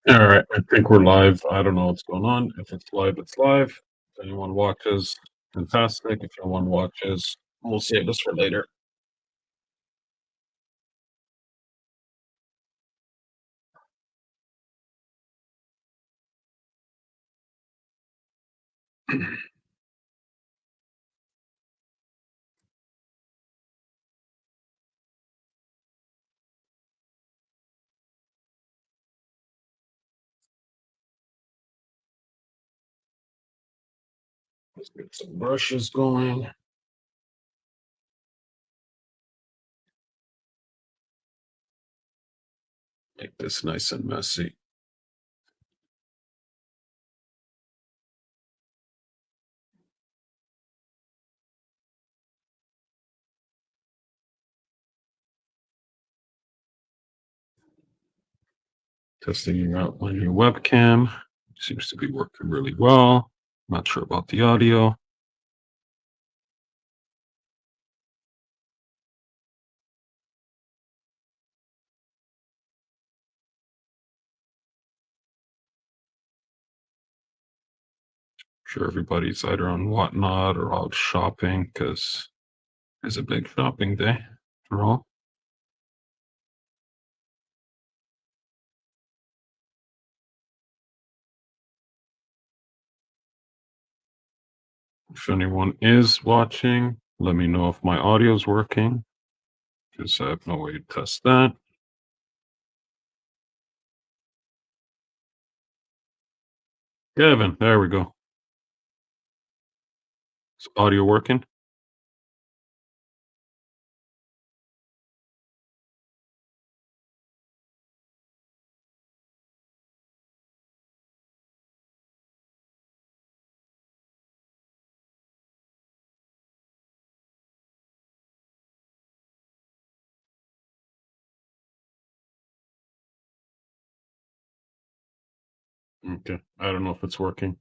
All right, I think we're live. I don't know what's going on. If it's live, it's live. If anyone watches, fantastic. If no one watches, we'll save this for later. Let's get some brushes going. Make this nice and messy. Testing out my new webcam. Seems to be working really well. Not sure about the audio. Sure, everybody's either on whatnot or out shopping because it's a big shopping day for all. If anyone is watching, let me know if my audio is working because I have no way to test that. Kevin, there we go. Is audio working? Okay. I don't know if it's working.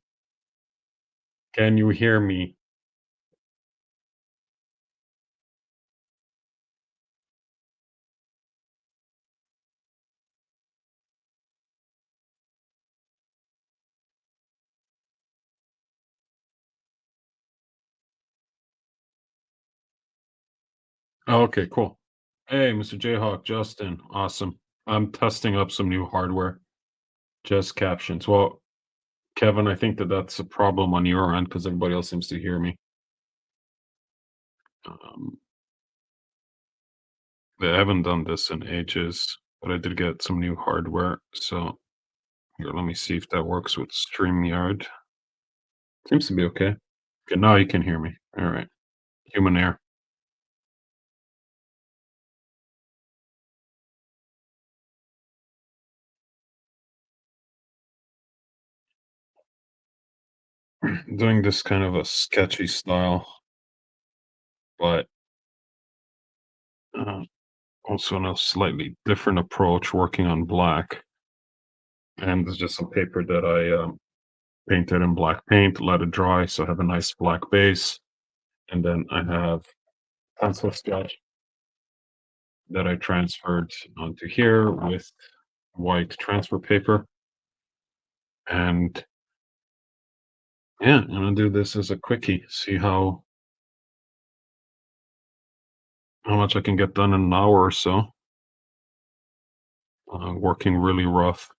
Can you hear me? Oh, okay, cool. Hey, Mr. Jayhawk, Justin, awesome. I'm testing up some new hardware, just captions. Well, Kevin, I think that that's a problem on your end because everybody else seems to hear me. Um, I haven't done this in ages, but I did get some new hardware. So here, let me see if that works with StreamYard. Seems to be okay. Okay, now you can hear me. All right. Human air. Doing this kind of a sketchy style, but uh, also in a slightly different approach, working on black. And there's just some paper that I painted in black paint, let it dry, so I have a nice black base. And then I have pencil sketch that I transferred onto here with white transfer paper. And yeah, I'm gonna do this as a quickie, see how much I can get done in an hour or so. Working really rough.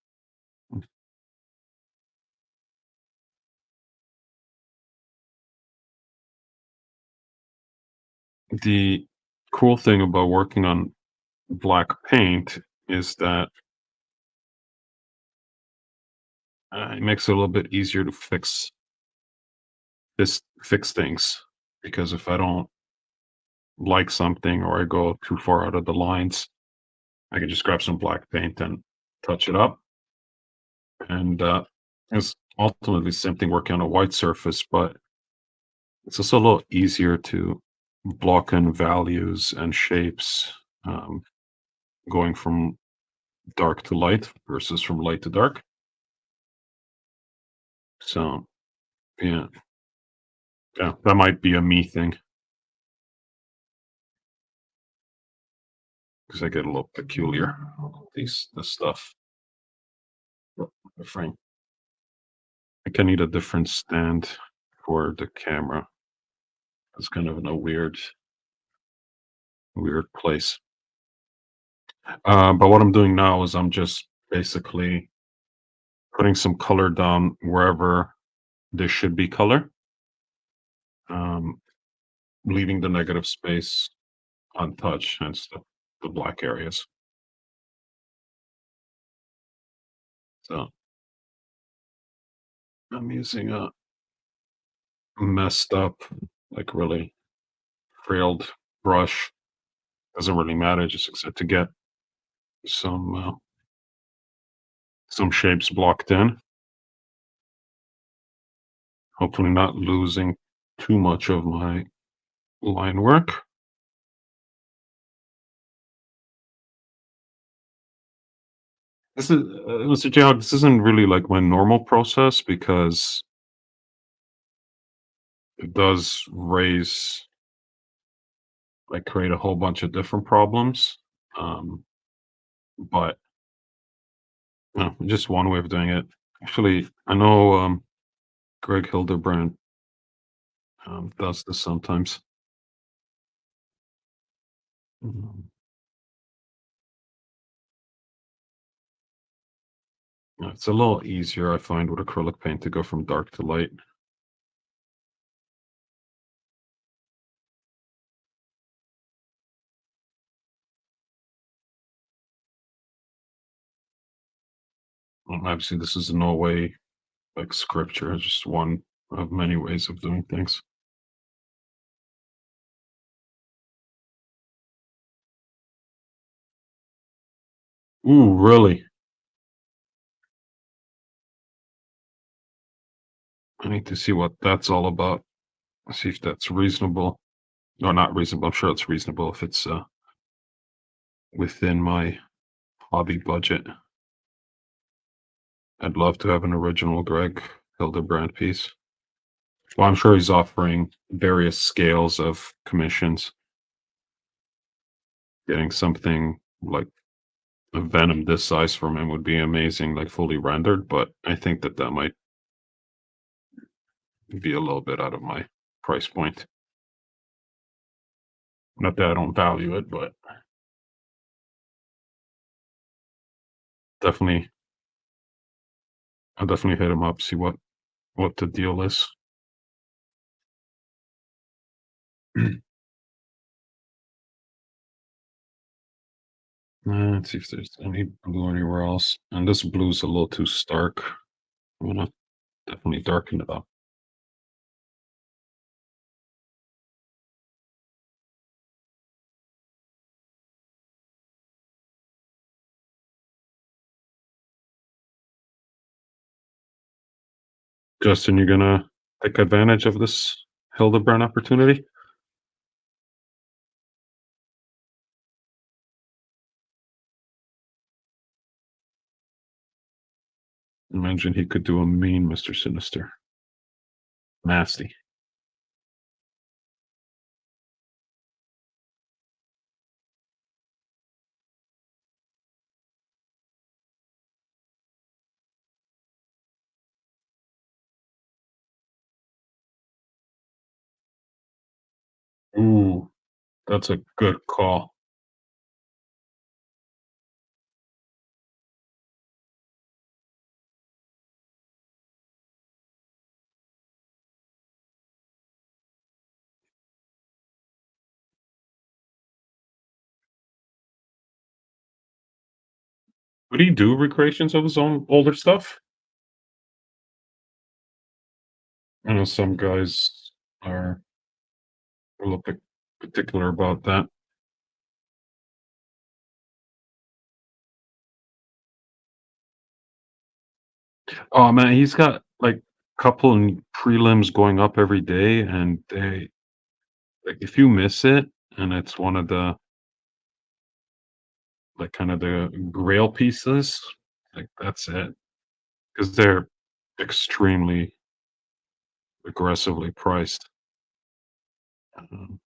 The cool thing about working on black paint is that it makes it a little bit easier to fix things because if I don't like something or I go too far out of the lines, I can just grab some black paint and touch it up. And it's ultimately the same thing working on a white surface, but it's also a little easier to block in values and shapes, um, going from dark to light versus from light to dark. So yeah, yeah, that might be a me thing because I get a little peculiar with this stuff. the frame. I think I need a different stand for the camera. It's kind of in a weird place. But what I'm doing now is I'm just basically putting some color down wherever there should be color, um, leaving the negative space untouched, hence the black areas. So I'm using a messed up, like really frailed brush. Doesn't really matter, just except to get some uh, some shapes blocked in. Hopefully, not losing too much of my line work. This is Mr. Jog. This isn't really like my normal process because it does raise like create a whole bunch of different problems. Um, but just one way of doing it. Actually, I know Greg Hildebrand does this sometimes. Mhm. It's a little easier, I find, with acrylic paint to go from dark to light. Obviously, this is no way like scripture. It's just one of many ways of doing things. Ooh, really? I need to see what that's all about. See if that's reasonable or not reasonable. I'm sure it's reasonable if it's within my hobby budget. I'd love to have an original Greg Hildebrand piece. Well, I'm sure he's offering various scales of commissions. Getting something like a Venom this size from him would be amazing, like fully rendered. But I think that might be a little bit out of my price point. Not that I don't value it, but definitely, I'll definitely hit him up, see what the deal is. Let's see if there's any blue anywhere else. And this blue's a little too stark. I'm gonna definitely darken it up. Justin, you gonna take advantage of this Hildebrand opportunity? Imagine he could do a mean Mr. Sinister. Nasty. Ooh, that's a good call. Would he do recreations of his own older stuff? I know some guys are a little bit particular about that. Oh man, he's got like couple prelims going up every day, and they like if you miss it, and it's one of the like kind of the grail pieces, like that's it because they're extremely aggressively priced. Um,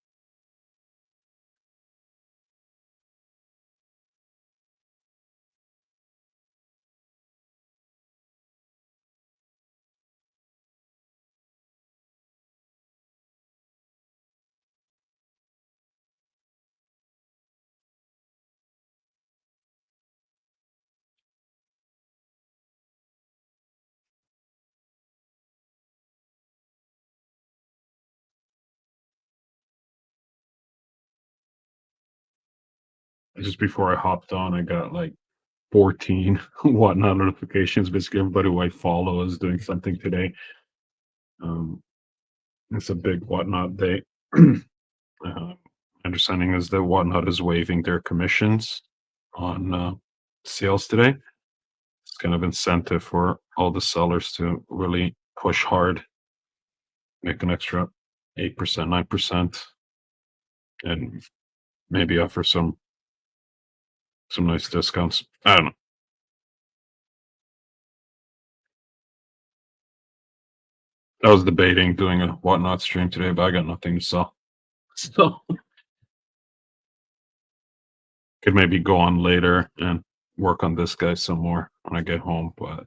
just before I hopped on, I got like 14 whatnot notifications. Basically, everybody who I follow is doing something today. Um, it's a big whatnot day. uh, understanding is that whatnot is waiving their commissions on sales today. It's kind of incentive for all the sellers to really push hard, make an extra 8%, 9%, and maybe offer some nice discounts. I don't know. I was debating doing a whatnot stream today, but I got nothing to sell. So could maybe go on later and work on this guy some more when I get home, but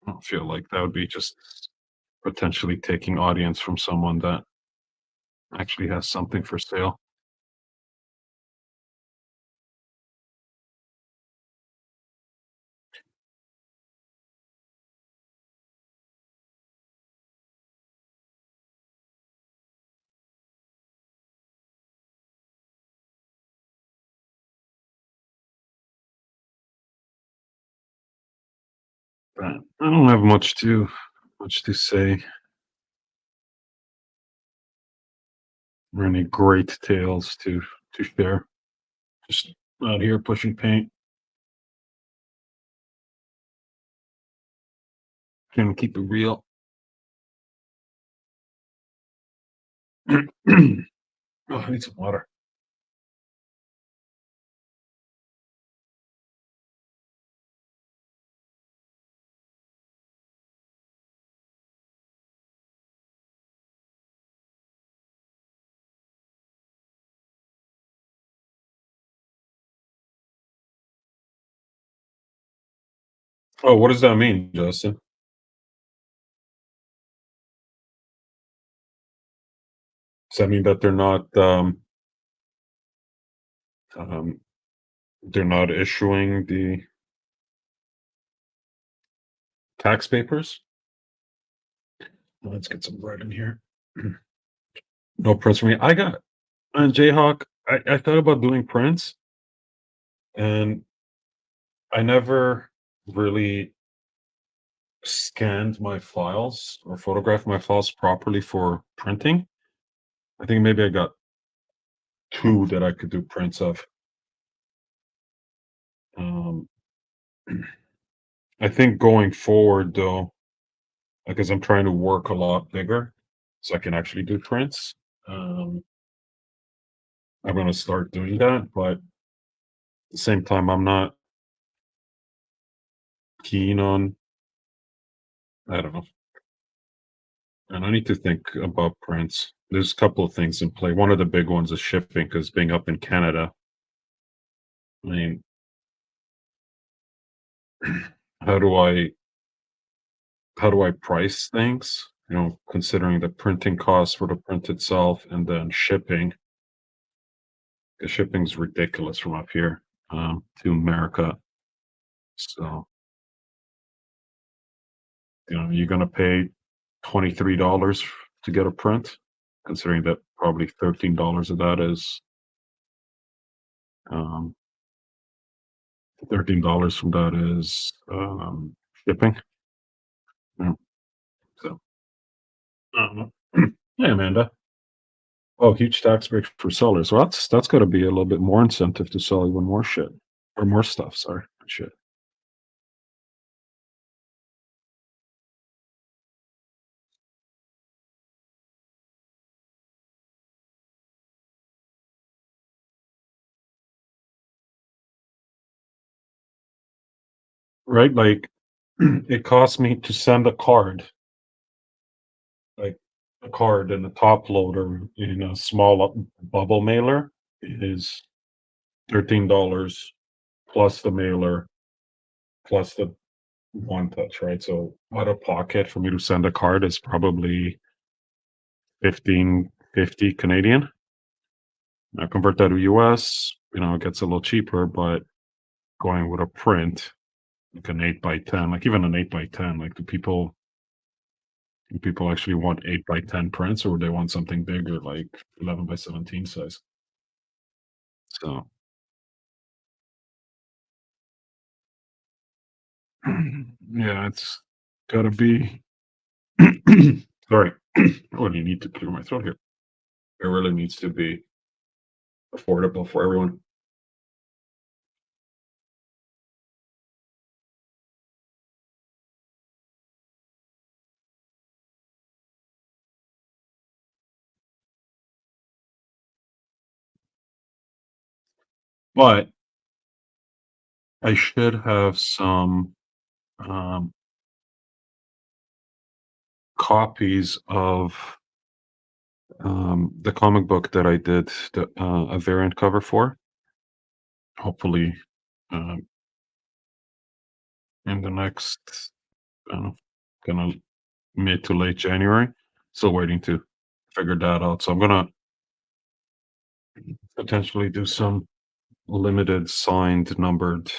I don't feel like that would be just potentially taking audience from someone that actually has something for sale. But I don't have much to say or any great tales to share. Just out here pushing paint, trying to keep it real. Oh, I need some water. Oh, what does that mean, Justin? Does that mean that um, they're not issuing the tax papers? Let's get some bread in here. No prints for me. I got on Jayhawk. I thought about doing prints, and I never really scanned my files or photographed my files properly for printing. I think maybe I got two that I could do prints of. Um, I think going forward, though, because I'm trying to work a lot bigger, so I can actually do prints. Um, I'm going to start doing that, but at the same time, I'm not keen on. I don't know. And I need to think about prints. There's a couple of things in play. One of the big ones is shipping, because being up in Canada, I mean, how do I how do I price things? Considering the printing costs for the print itself and then shipping. The shipping's ridiculous from up here to America. So, you're gonna pay $23 to get a print, considering that probably $13 of that is um, $13 from that is shipping. Yeah, so I don't know. Hey, Amanda. Oh, huge tax break for sellers. Well, that's got to be a little bit more incentive to sell even more shit or more stuff. Sorry, shit. Right? Like, it costs me to send a card, like a card and a top loader in a small bubble mailer is $13 plus the mailer plus the one touch, right? So out of pocket for me to send a card is probably 15.50 Canadian. Now convert that to US, it gets a little cheaper, but going with a print, like an 8 by 10, like even an 8 by 10, like do people actually want 8 by 10 prints, or they want something bigger, like 11 by 17 size? So, yeah, it's gotta be sorry. Oh, you need to clear my throat here. It really needs to be affordable for everyone. But I should have some um, copies of the comic book that I did a variant cover for. Hopefully, um, in the next, I don't know, kind of mid to late January. Still waiting to figure that out. So I'm gonna potentially do some limited signed numbered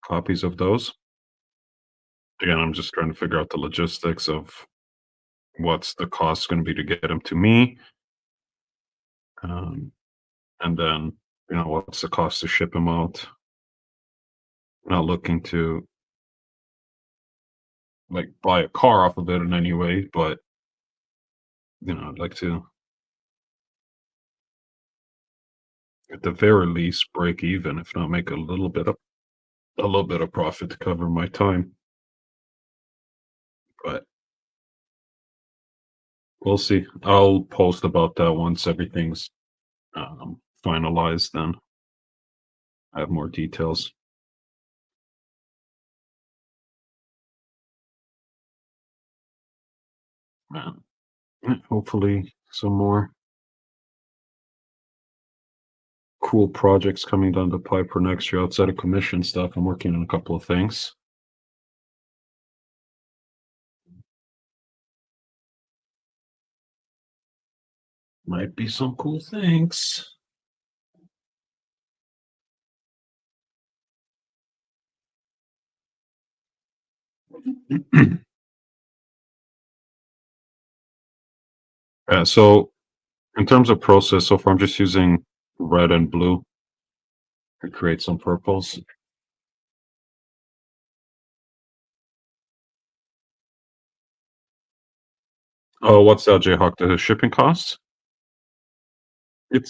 copies of those. Again, I'm just trying to figure out the logistics of what's the cost going to be to get them to me, um, and then what's the cost to ship them out. Not looking to like buy a car off of it in any way, but I'd like to at the very least break even, if not make a little bit of profit to cover my time. But we'll see. I'll post about that once everything's finalized. Then I have more details. Uh, Hopefully, some more cool projects coming down the pipe for next year outside of commission stuff. I'm working on a couple of things. Might be some cool things. So in terms of process, so far I'm just using red and blue to create some purples. Oh, what's that, Jayhawk? The shipping costs?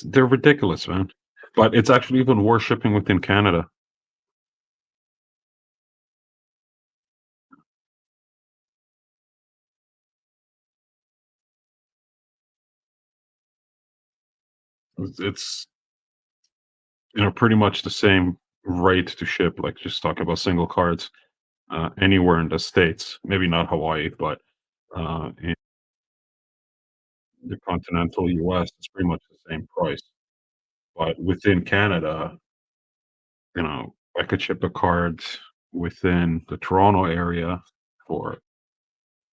They're ridiculous, man. But it's actually even worse shipping within Canada. It's pretty much the same rate to ship. Like just talking about single cards anywhere in the states. Maybe not Hawaii, but in the continental U.S., it's pretty much the same price. But within Canada, I could ship a card within the Toronto area for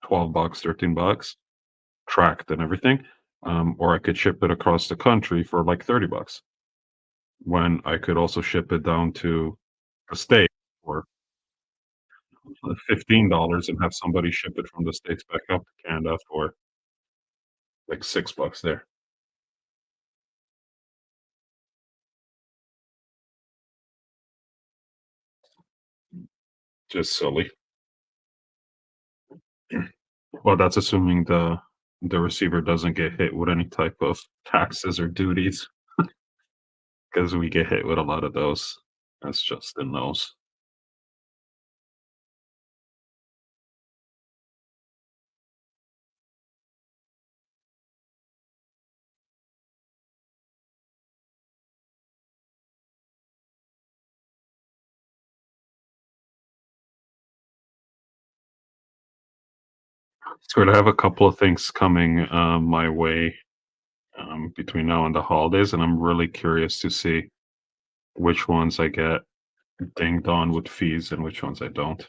$12, $13, tracked and everything. Or I could ship it across the country for like $30 when I could also ship it down to the state for $15 and have somebody ship it from the States back up to Canada for like $6 there. Just silly. Well, that's assuming the receiver doesn't get hit with any type of taxes or duties, because we get hit with a lot of those. That's just in those. So I have a couple of things coming my way between now and the holidays, and I'm really curious to see which ones I get dinged on with fees and which ones I don't.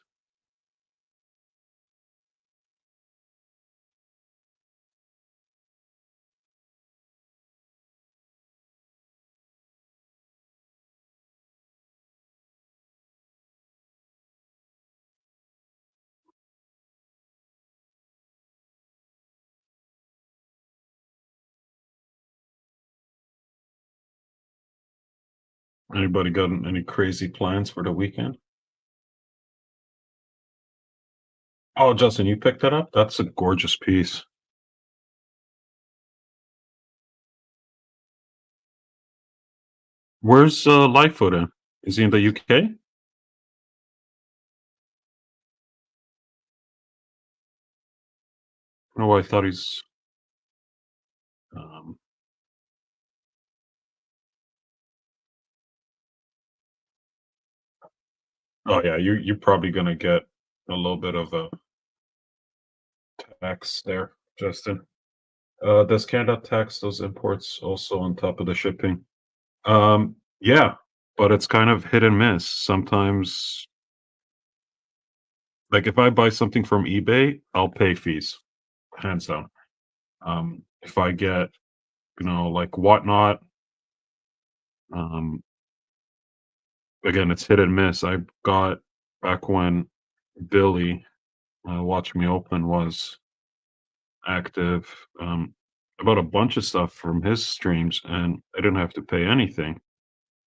Anybody got any crazy plans for the weekend? Oh, Justin, you picked that up? That's a gorgeous piece. Where's Lightfoot in? Is he in the UK? Oh, I thought he's. Um, oh yeah, you're probably gonna get a little bit of a tax there, Justin. Does Canada tax those imports also on top of the shipping? Yeah, but it's kind of hit and miss. Sometimes, like if I buy something from eBay, I'll pay fees, hands down. If I get, like whatnot, um, again, it's hit and miss. I got back when Billy, Watch Me Open was active, about a bunch of stuff from his streams, and I didn't have to pay anything.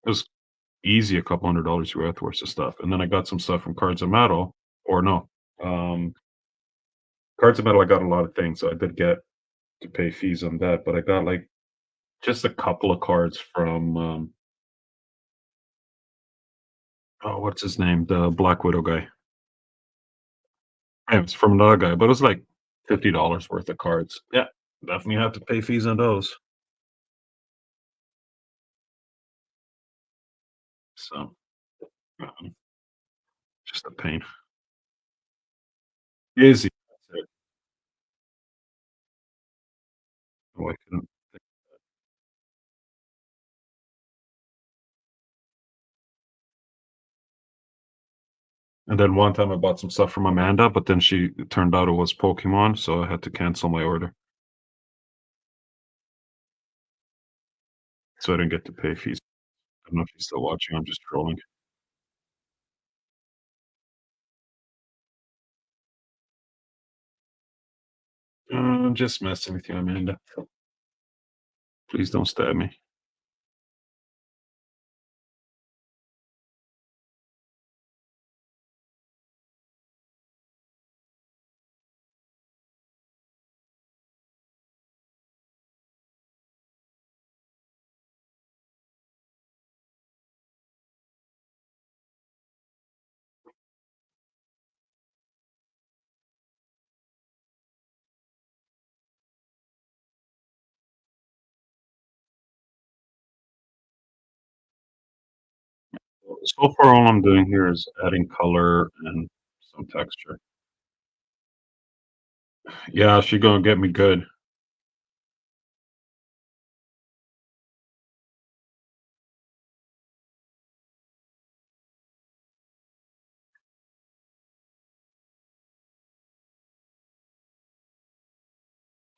It was easy, a couple $100 worth of stuff, and then I got some stuff from Cards of Metal, or no, um, Cards of Metal. I got a lot of things, so I did get to pay fees on that, but I got like just a couple of cards from oh, what's his name, the Black Widow guy. Yeah, it was from another guy, but it was like $50 worth of cards. Yeah, definitely have to pay fees on those. So um, just a pain. Easy. That's it. Oh, I couldn't- And then one time I bought some stuff from Amanda, but then she it turned out it was Pokemon, so I had to cancel my order. So I didn't get to pay fees. I don't know if she's still watching. I'm just trolling. I'm just messing with you, Amanda. Please don't stab me. So far, all I'm doing here is adding color and some texture. Yeah, she gonna get me good.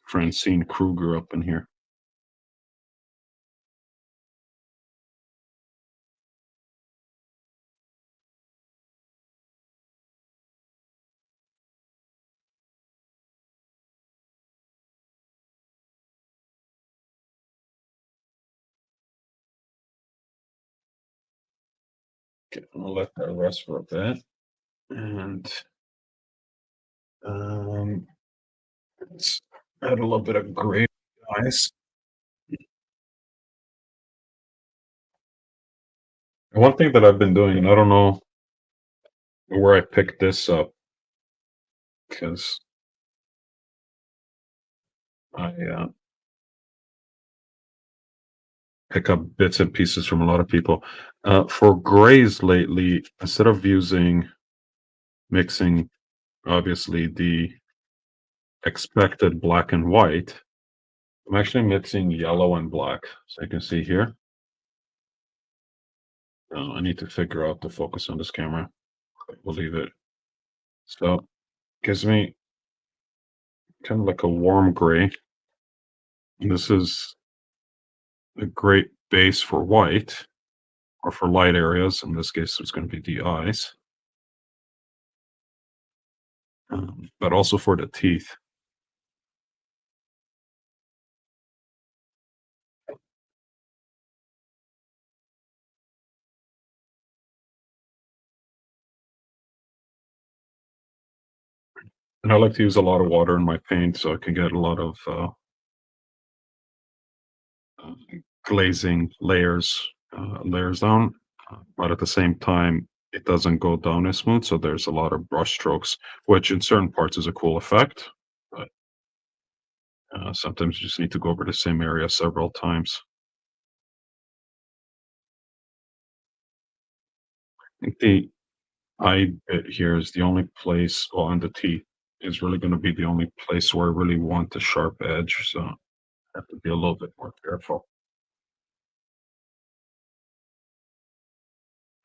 Francine Kruger up in here. Okay, I'm gonna let that rest for a bit. And um, let's add a little bit of gray eyes. One thing that I've been doing, and I don't know where I picked this up because I pick up bits and pieces from a lot of people. For grays lately, instead of mixing, obviously, the expected black and white, I'm actually mixing yellow and black. So you can see here. I need to figure out the focus on this camera. We'll leave it. So gives me kind of like a warm gray. And this is a great base for white or for light areas. In this case, it's going to be the eyes, but also for the teeth. And I like to use a lot of water in my paint so I can get a lot of uh, glazing layers down, but at the same time, it doesn't go down as smooth. So there's a lot of brush strokes, which in certain parts is a cool effect. But sometimes you just need to go over the same area several times. I think the eye bit here is the only place, well, on the teeth is really going to be the only place where I really want the sharp edge. So I have to be a little bit more careful.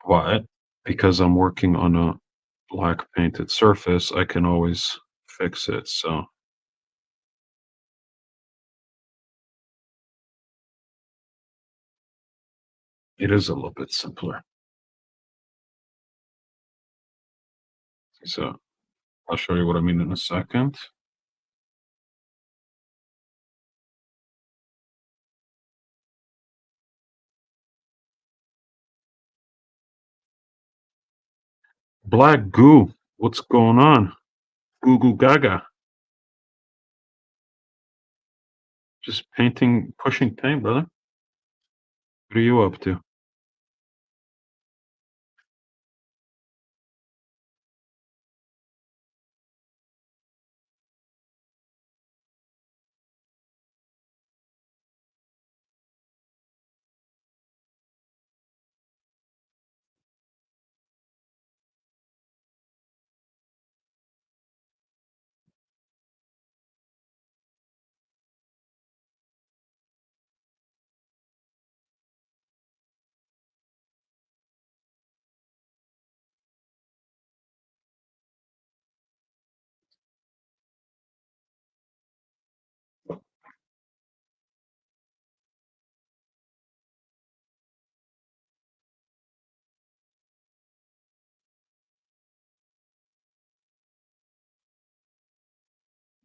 But because I'm working on a black painted surface, I can always fix it. So it is a little bit simpler. So I'll show you what I mean in a second. Black goo. What's going on? Goo goo gaga. Just painting, pushing paint, brother. What are you up to?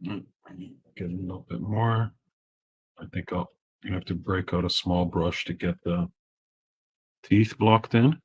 Mm, get a little bit more. I think I'll you have to break out a small brush to get the teeth blocked in.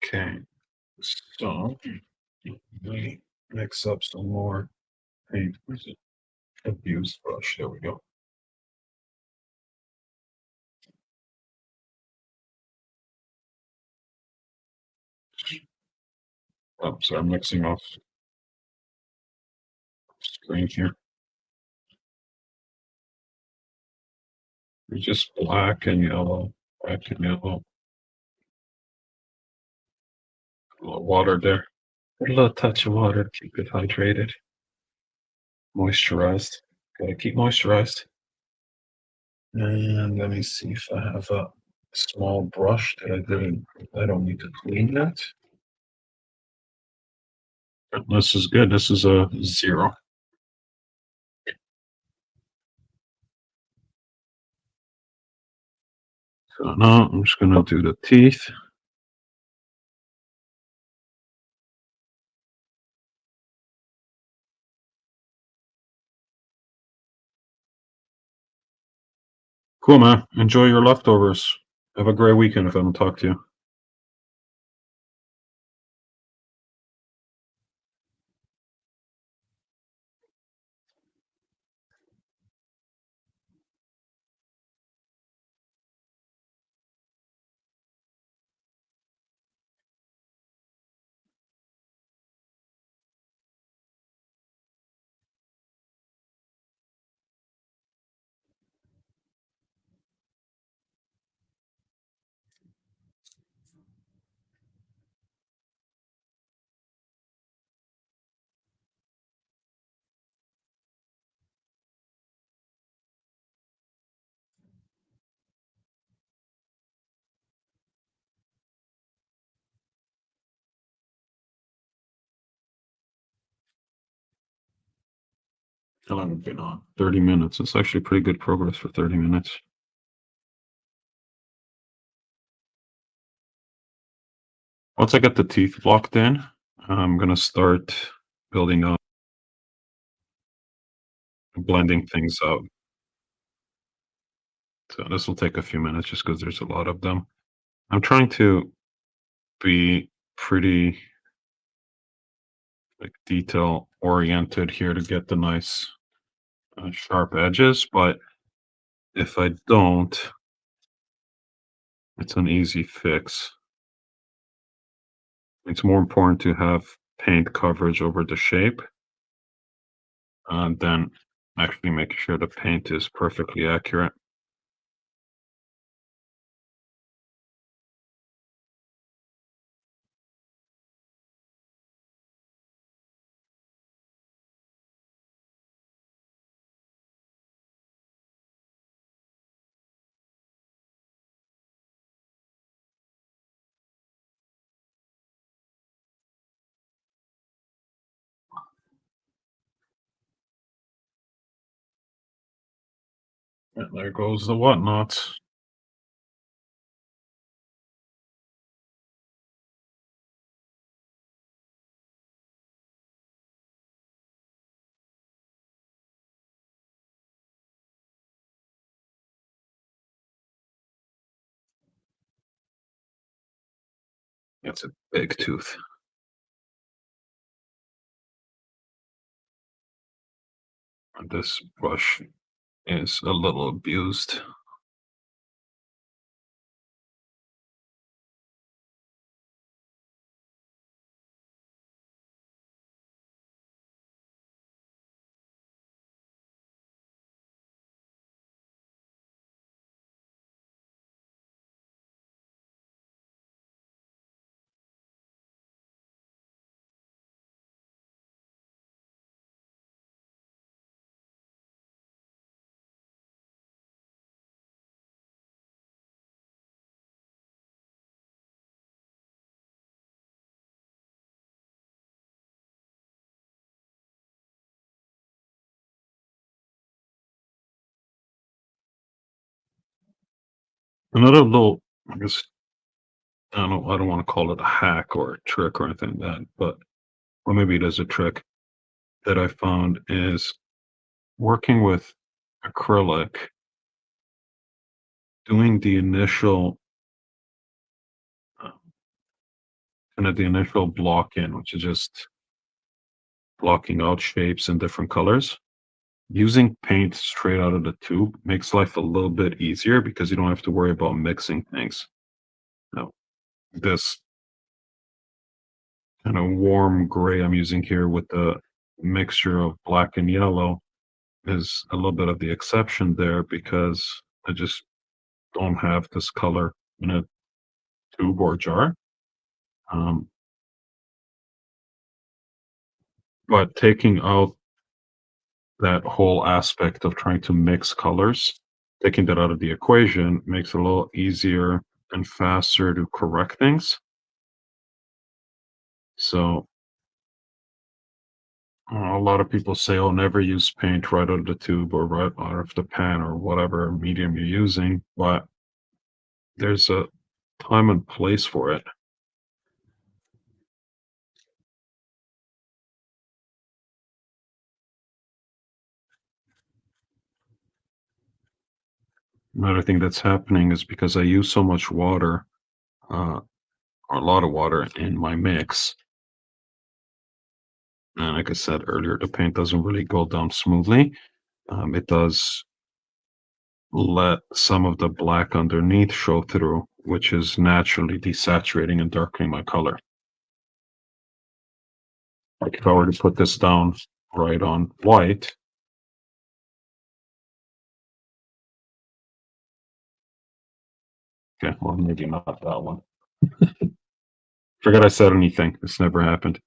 Okay, so let me mix up some more paint. Where's it? Abuse brush. There we go. Oh, sorry, I'm mixing off screen here. It's just black and yellow, a little water there. A little touch of water to keep it hydrated, moisturized. Gotta keep moisturized. And let me see if I have a small brush that I don't need to clean that. But this is good. This is a zero. So now I'm just gonna do the teeth. Cool, man. Enjoy your leftovers. Have a great weekend if I don't talk to you. How long have we been on? 30 minutes. It's actually pretty good progress for 30 minutes. Once I get the teeth blocked in, I'm gonna start building up, blending things out. So this will take a few minutes just because there's a lot of them. I'm trying to be pretty like detail oriented here to get the nice sharp edges, but if I don't, it's an easy fix. It's more important to have paint coverage over the shape than actually making sure the paint is perfectly accurate. And there goes the whatnot. It's a big tooth. And this brush is a little abused. Another little, I guess, I don't want to call it a hack or a trick or anything like that, but or maybe it is a trick that I found is working with acrylic, doing the initial uh, kind of the initial block in, which is just blocking out shapes in different colors. Using paint straight out of the tube makes life a little bit easier because you don't have to worry about mixing things. Now, this kind of warm gray I'm using here with the mixture of black and yellow is a little bit of the exception there because I just don't have this color in a tube or jar. Um, but taking out that whole aspect of trying to mix colors, taking that out of the equation makes it a little easier and faster to correct things. So a lot of people say, "Oh, never use paint right out of the tube or right out of the pan or whatever medium you're using." But there's a time and place for it. Another thing that's happening is because I use so much water, uh, or a lot of water in my mix, and like I said earlier, the paint doesn't really go down smoothly. It does let some of the black underneath show through, which is naturally desaturating and darkening my color. Like if I were to put this down right on white, okay, well, maybe not that one. Forget I said anything. This never happened.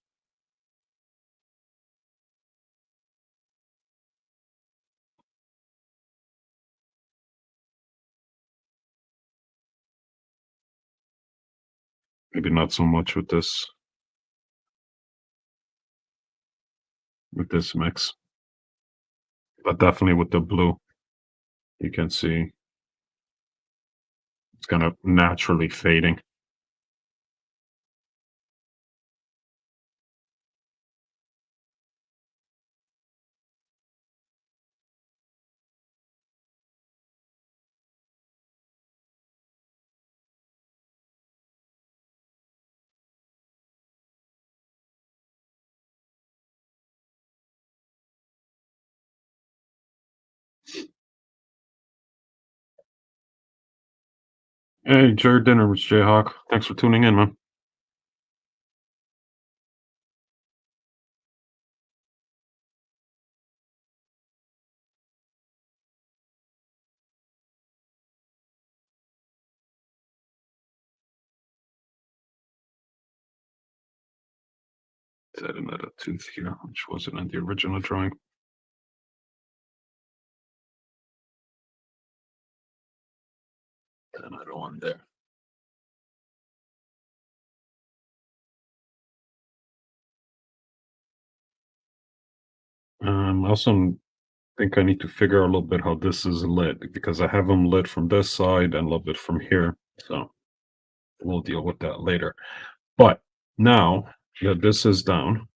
Maybe not so much with this mix. but definitely with the blue, you can see it's kind of naturally fading. Hey, Jared Dinner was Jayhawk. Thanks for tuning in, man. Is that another tooth here, which wasn't in the original drawing? Another one there. I also think I need to figure out a little bit how this is lit because I have them lit from this side and a little bit from here. So we'll deal with that later. But now that this is down,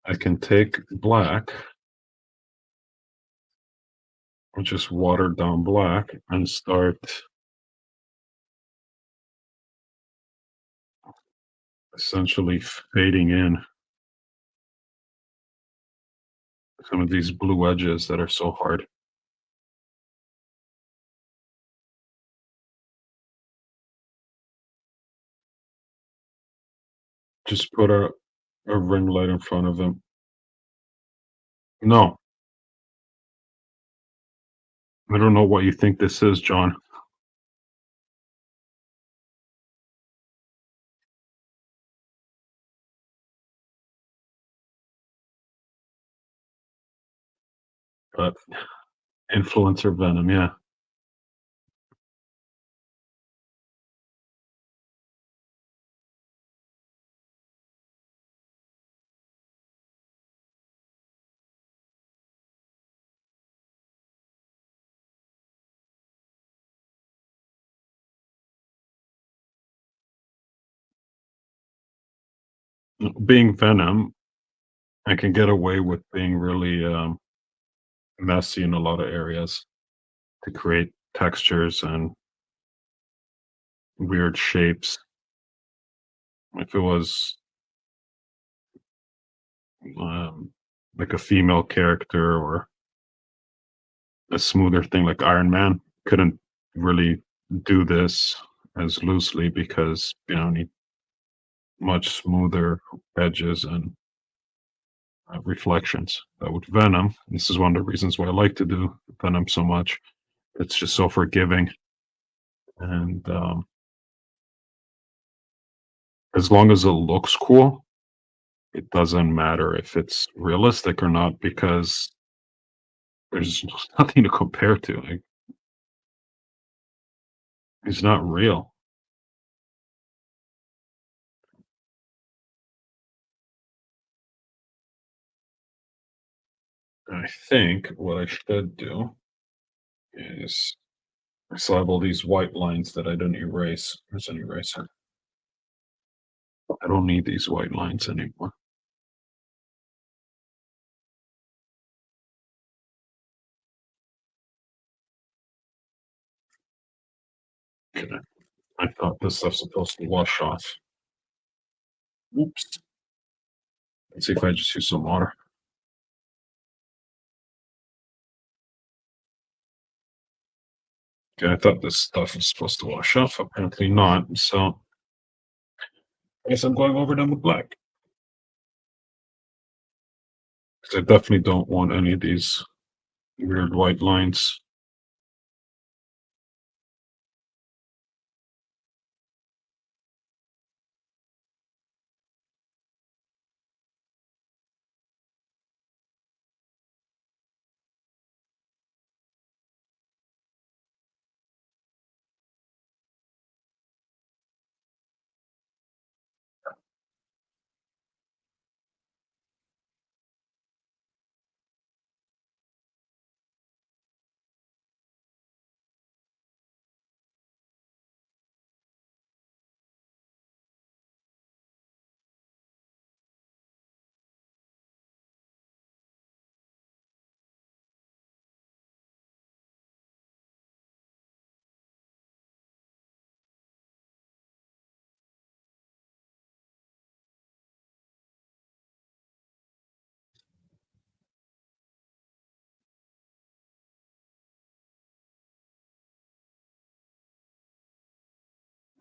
I can take black and just water down black and start essentially fading in some of these blue edges that are so hard. Just put a ring light in front of him. No, I don't know what you think this is, John, but influencer venom, yeah. Being venom, I can get away with being really messy in a lot of areas to create textures and weird shapes. If it was um, like a female character or a smoother thing like Iron Man, couldn't really do this as loosely because need much smoother edges and reflections. With Venom, this is one of the reasons why I like to do Venom so much. It's just so forgiving, and as long as it looks cool, it doesn't matter if it's realistic or not because there's nothing to compare to. Like, it's not real. I think what I should do is I still have all these white lines that I didn't erase. There's an eraser. I don't need these white lines anymore. Okay. I thought this stuff's supposed to wash off. Oops. Let's see if I just use some water. Okay, I thought this stuff was supposed to wash off. Apparently not. So I guess I'm going over them with black. Because I definitely don't want any of these weird white lines.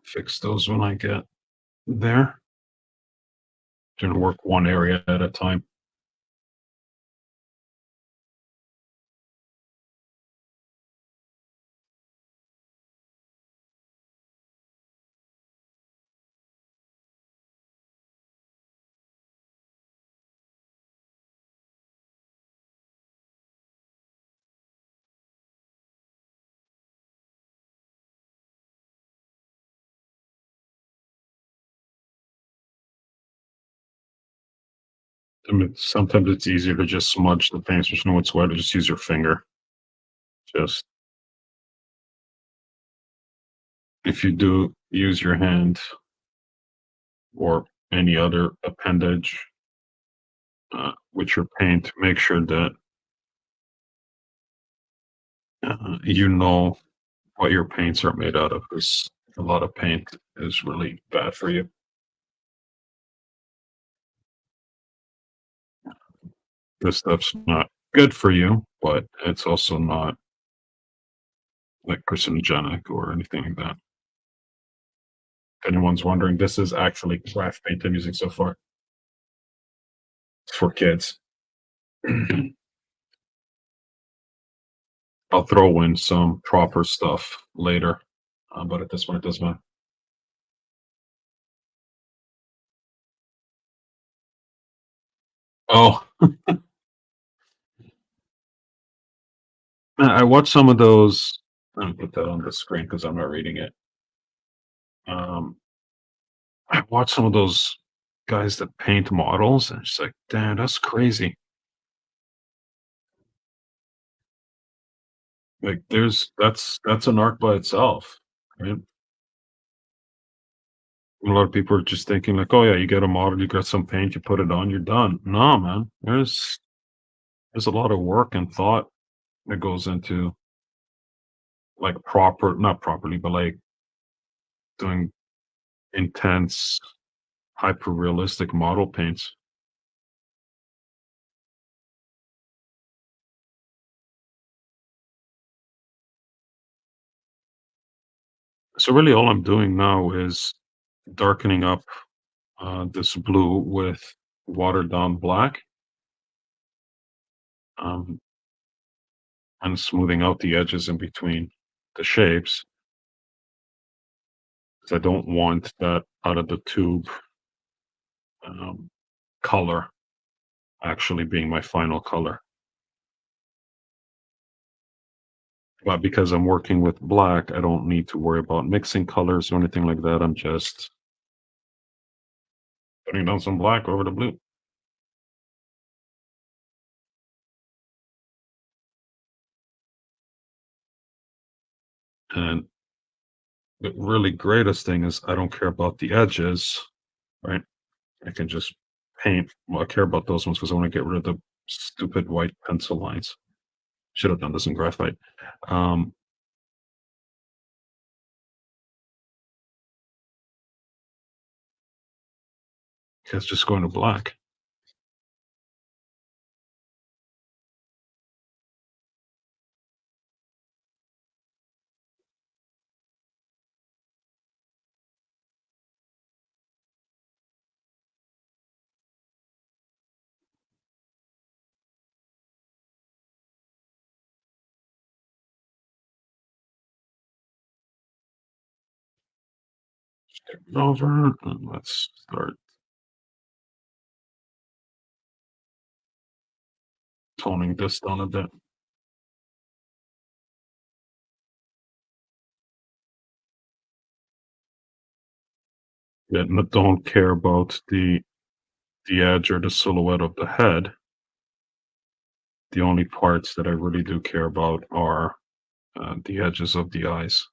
fix those when I get there. Gonna work one area at a time. I mean, sometimes it's easier to just smudge the paint, especially when it's wet, to just use your finger. Just if you do use your hand or any other appendage with your paint, make sure that you know what your paints are made out of, because a lot of paint is really bad for you. This stuff's not good for you, but it's also not like carcinogenic or anything like that. If anyone's wondering, this is actually craft paint I'm using so far. It's for kids. I'll throw in some proper stuff later, but at this point, it doesn't matter. Oh, I watched some of those. I'm gonna put that on the screen because I'm not reading it. Um, I watched some of those guys that paint models, and it's like, damn, that's crazy. Like, that's an art by itself, right? A lot of people are just thinking like, oh yeah, you get a model, you get some paint, you put it on, you're done. No, man, there's a lot of work and thought that goes into like not properly, but like doing intense, hyper realistic model paints. So really, all I'm doing now is darkening up this blue with watered down black, um, and smoothing out the edges in between the shapes, because I don't want that out of the tube um, color actually being my final color. But because I'm working with black, I don't need to worry about mixing colors or anything like that. I'm just putting down some black over the blue. And the really greatest thing is I don't care about the edges, right? I can just paint. Well, I care about those ones because I want to get rid of the stupid white pencil lines. Should have done this in graphite. Um, it's just going to black. Over. And let's start toning this down a bit. Yeah, don't care about the edge or the silhouette of the head. The only parts that I really do care about are the edges of the eyes.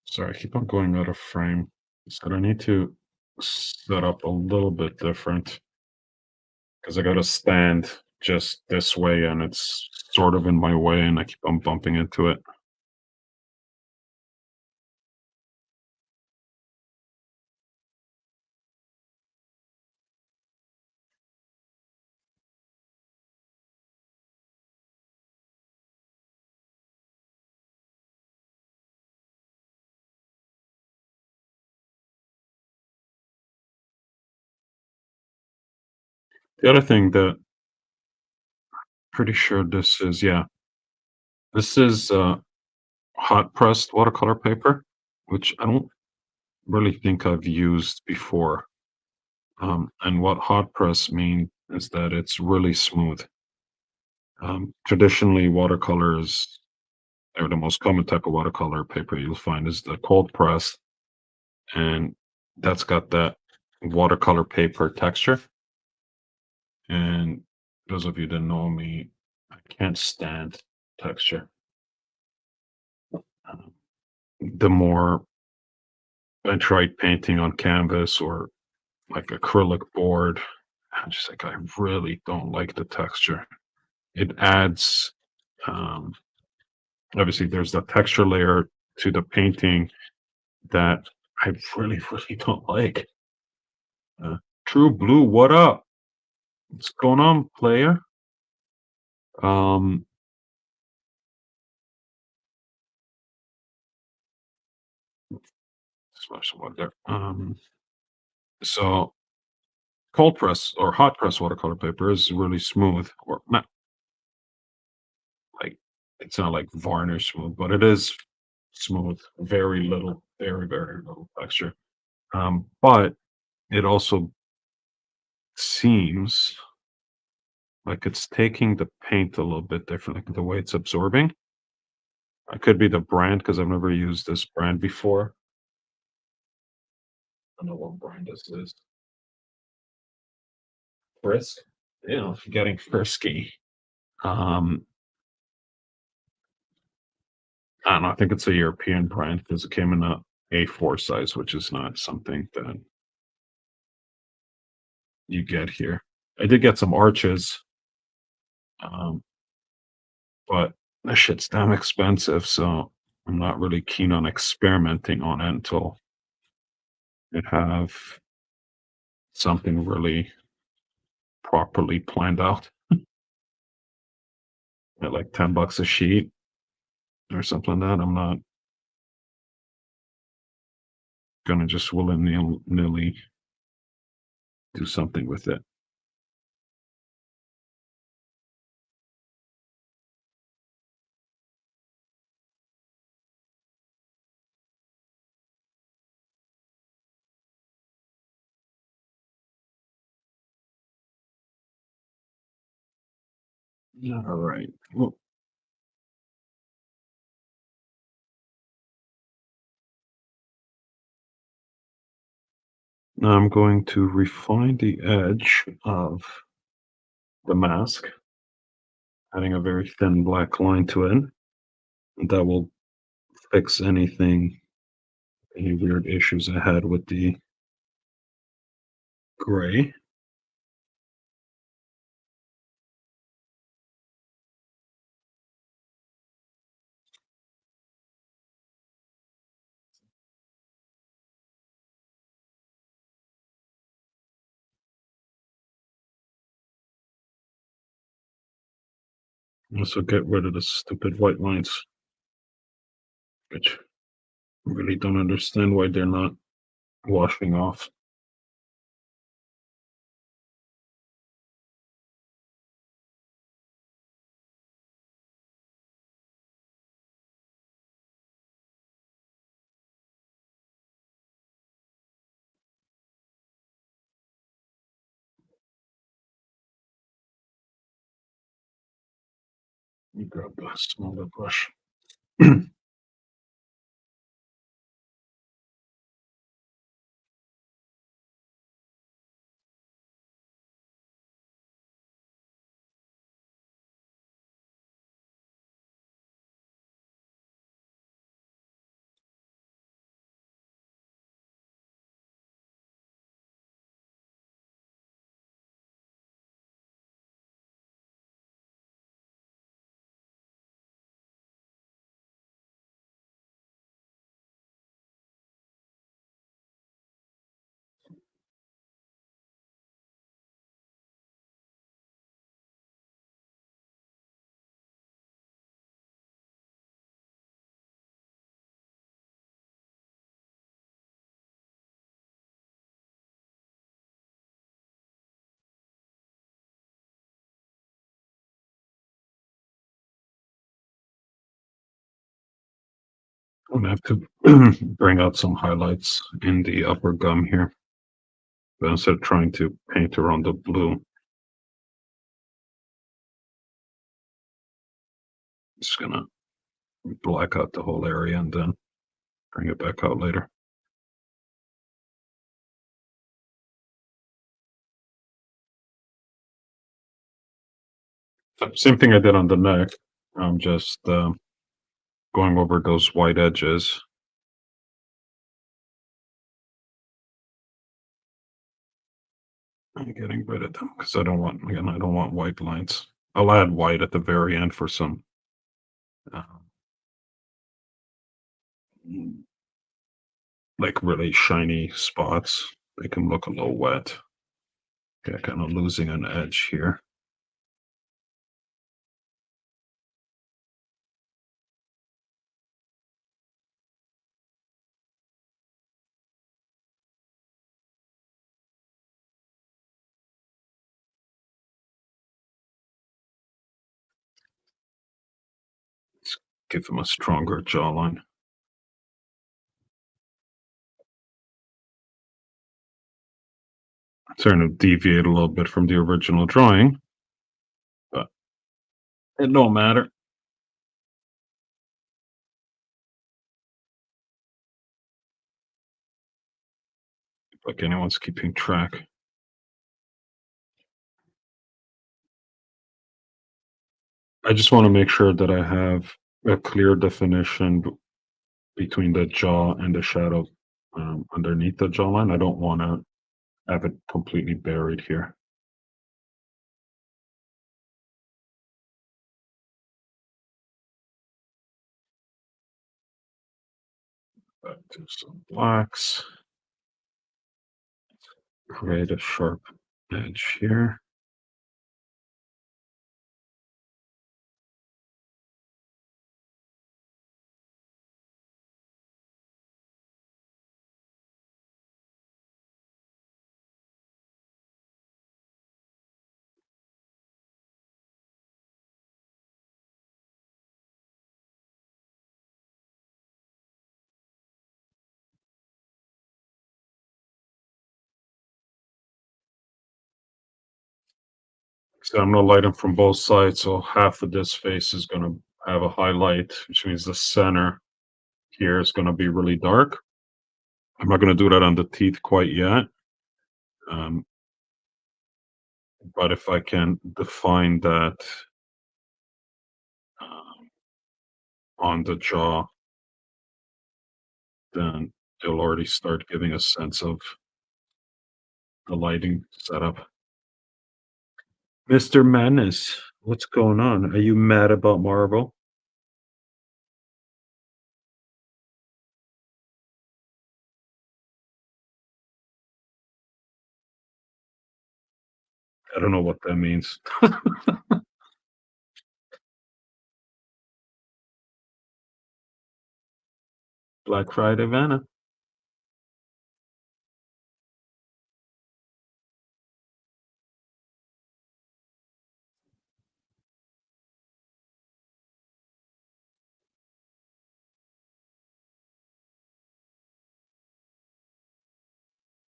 Sorry, I keep on going out of frame. So I need to. set up a little bit different because I got to stand just this way and it's sort of in my way and I keep on bumping into it. The other thing that pretty sure this is, yeah, this is hot pressed watercolor paper, which I don't really think I've used before. And what hot press mean is that it's really smooth. Traditionally, watercolors, or the most common type of watercolor paper you'll find is the cold press, and that's got that watercolor paper texture. And those of you that know me, I can't stand texture. Um, the more I tried painting on canvas or like acrylic board, I'm just like, I really don't like the texture. It adds, um, obviously, there's the texture layer to the painting that I really, really don't like. True Blue, what up? What's going on, player? Um, Smash some wood there. So cold press or hot press watercolor paper is really smooth, or not like it's not like varnish smooth, but it is smooth. Very little, very, very little texture. But it also seems like it's taking the paint a little bit different, like the way it's absorbing. It could be the brand because I've never used this brand before. I don't know what brand this is. Frisk? Getting frisky. Um, I don't know. I think it's a European brand because it came in a A4 size, which is not something that you get here. I did get some arches, um, but that shit's damn expensive, so I'm not really keen on experimenting on it until it have something really properly planned out at like $10 a sheet or something like that. I'm not gonna just willy-nilly do something with it. All right. Well, now I'm going to refine the edge of the mask, adding a very thin black line to it. That will fix any weird issues I had with the gray. Also get rid of the stupid white lines, which I really don't understand why they're not washing off. Let me grab the smaller brush. I'm gonna have to bring out some highlights in the upper gum here, but instead of trying to paint around the blue, just gonna black out the whole area and then bring it back out later. Same thing I did on the neck. I'm just going over those white edges and getting rid of them because I don't want, again, I don't want white lines. I'll add white at the very end for some uh, mm, like really shiny spots. They can look a little wet. Yeah, kind of losing an edge here. Let's give them a stronger jawline. Starting to deviate a little bit from the original drawing, but it don't matter. Like anyone's keeping track. I just want to make sure that I have a clear definition between the jaw and the shadow underneath the jawline. I don't want to have it completely buried here. Back to some blacks. Create a sharp edge here. So I'm gonna light them from both sides. So half of this face is gonna have a highlight, which means the center here is gonna be really dark. I'm not gonna do that on the teeth quite yet. Um, but if I can define that um, on the jaw, then you'll already start giving a sense of the lighting setup. Mr. Madness, what's going on? Are you mad about Marvel? I don't know what that means. Black Friday Venom.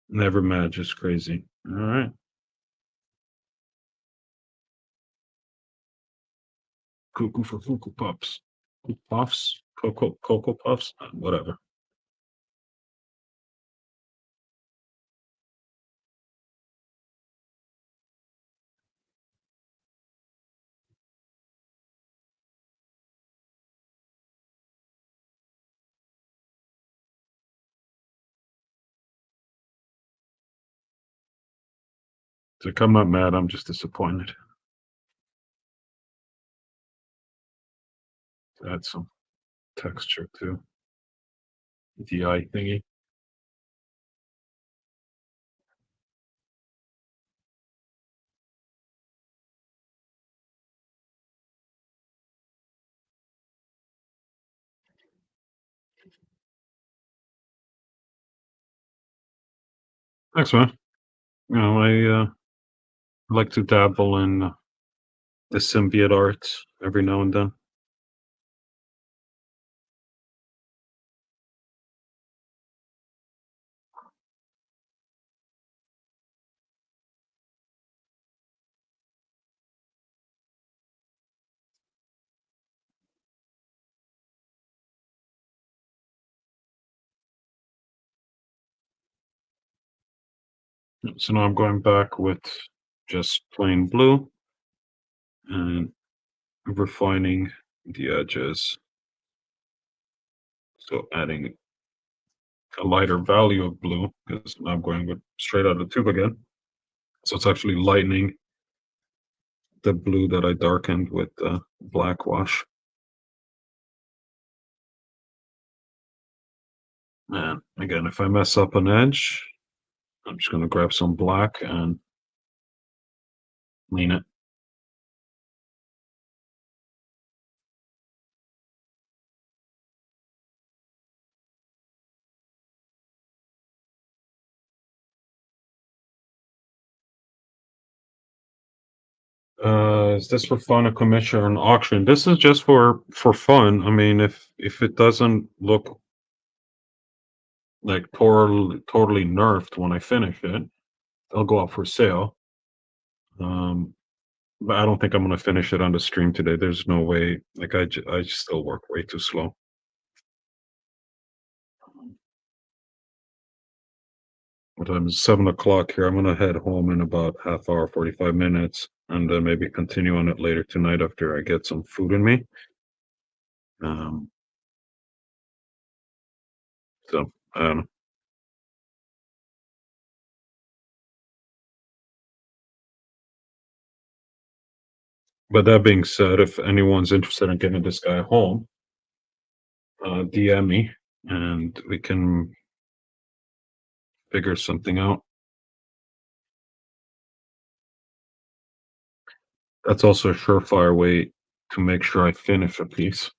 Never mad, just crazy. All right. Cuckoo for Cuckoo Puffs. Puffs? Cocoa Puffs? Whatever. It's like, I'm not mad, I'm just disappointed. Add some texture to the eye thingy. Thanks, man. I like to dabble in the symbiote arts every now and then. So now I'm going back with just plain blue and refining the edges. So adding a lighter value of blue because now I'm going with straight out of the tube again. So it's actually lightening the blue that I darkened with the black wash. And again, if I mess up an edge, I'm just going to grab some black and lean it. Is this for fun, a commission, or an auction? This is just for fun. I mean, if it doesn't look like totally nerfed when I finish it, it'll go up for sale. Um, but I don't think I'm gonna finish it on the stream today. There's no way. Like I still work way too slow. What time is 7 o'clock here? I'm gonna head home in about half hour, 45 minutes, and then maybe continue on it later tonight after I get some food in me. Um, so I don't know. But that being said, if anyone's interested in getting this guy home, DM me and we can figure something out. That's also a surefire way to make sure I finish a piece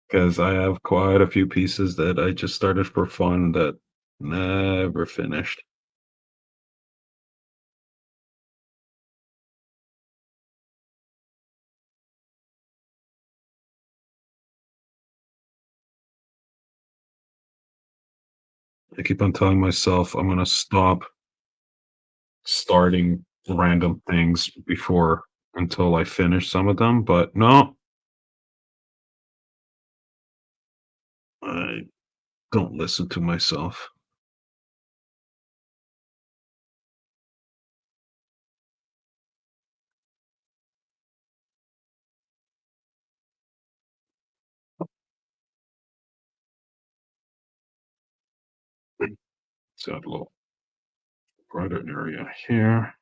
because I have quite a few pieces that I just started for fun that never finished. I keep on telling myself I'm going to stop starting random things before until I finish some of them, but no, I don't listen to myself. It's got a little brighter area here.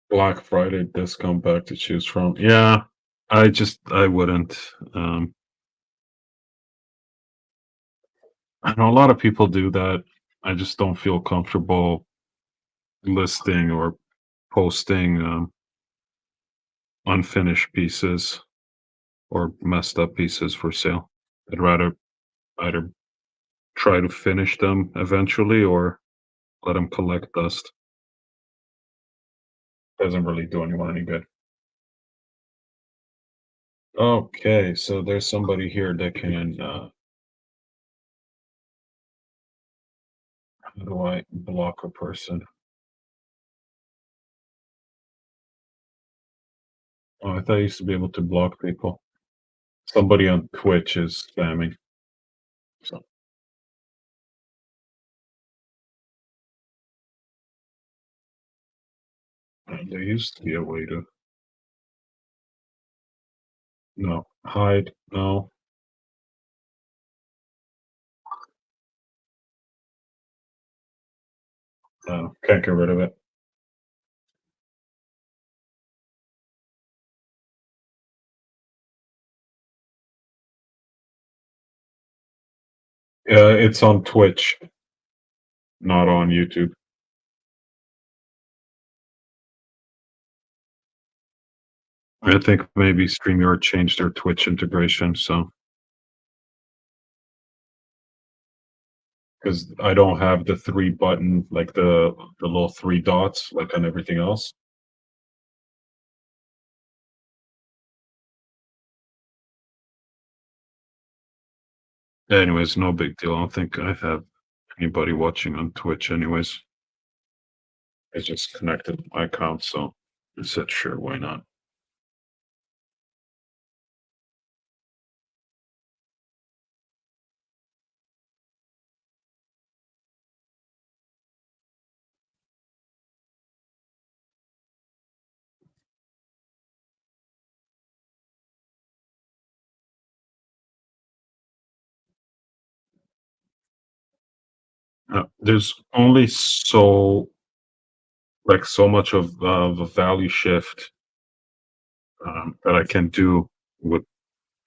Black Friday discount back to choose from. Yeah, I wouldn't. Um, I know a lot of people do that. I just don't feel comfortable listing or posting unfinished pieces or messed up pieces for sale. I'd rather either try to finish them eventually or let them collect dust. Doesn't really do anyone any good. Okay, so there's somebody here that can. How do I block a person? Oh, I thought I used to be able to block people. Somebody on Twitch is spamming. So there used to be a way to no hide. No, no, can't get rid of it. It's on Twitch, not on YouTube. I think maybe StreamYard changed their Twitch integration, so because I don't have the three button, like the little three dots, like on everything else. Anyways, no big deal. I don't think I have anybody watching on Twitch anyways. I just connected my account, so I said, sure, why not? There's only so much of a value shift that I can do with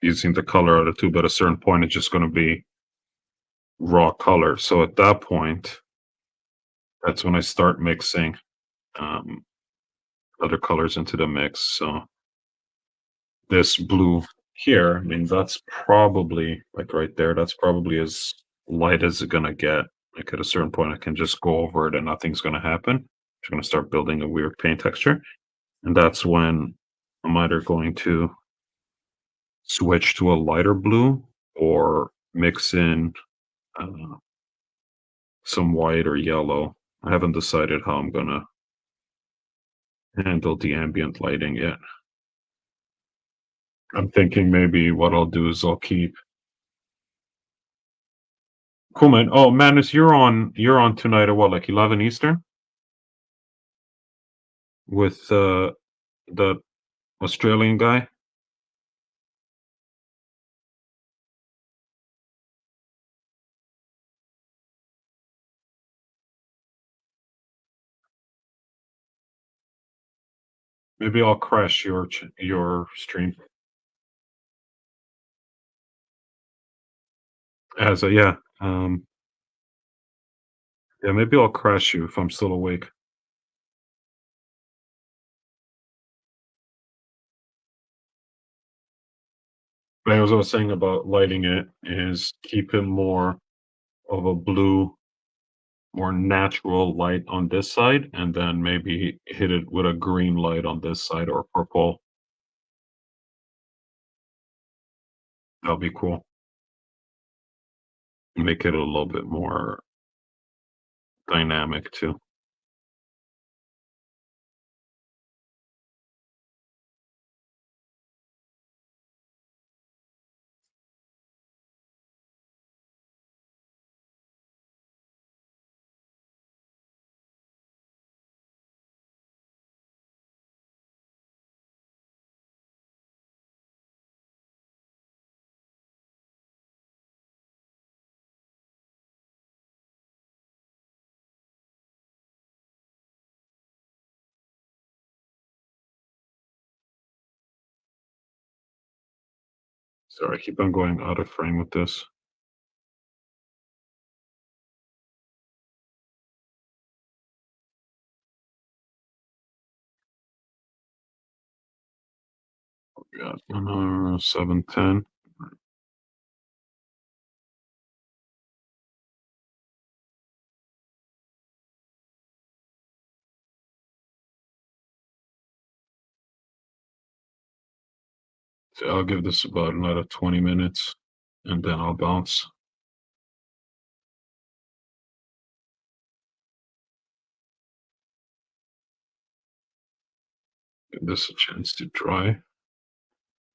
using the color out of two, but at a certain point, it's just going to be raw color. So at that point, that's when I start mixing um, other colors into the mix. So this blue here, I mean, that's probably like right there, that's probably as light as it's going to get. Like at a certain point, I can just go over it and nothing's going to happen. It's going to start building a weird paint texture. And that's when I'm either going to switch to a lighter blue or mix in uh, some white or yellow. I haven't decided how I'm gonna handle the ambient lighting yet. I'm thinking maybe what I'll do is I'll keep cool, man. Oh, Manus, you're on tonight at what, like 11 Eastern with the Australian guy. Maybe I'll crash your stream as a yeah. Yeah, maybe I'll crash you if I'm still awake. But as I was saying about lighting it is keep it more of a blue, more natural light on this side, and then maybe hit it with a green light on this side or purple. That'll be cool. Make it a little bit more dynamic too. Sorry, I keep on going out of frame with this. We got 710. So I'll give this about another 20 minutes and then I'll bounce. Give this a chance to dry a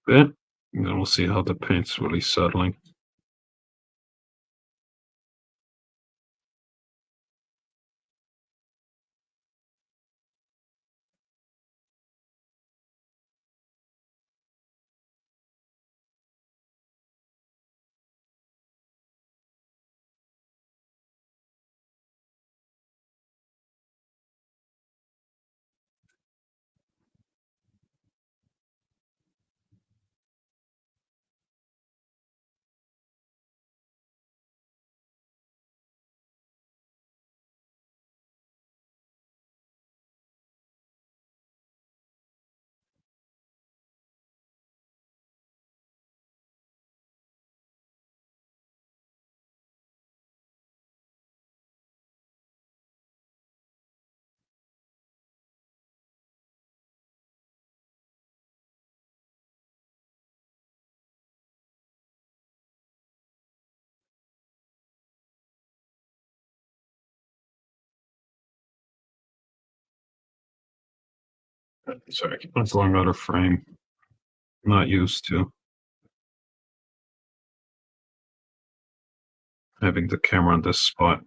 bit. And then we'll see how the paint's really settling. Sorry, I keep on going out of frame. Not used to having the camera on this spot.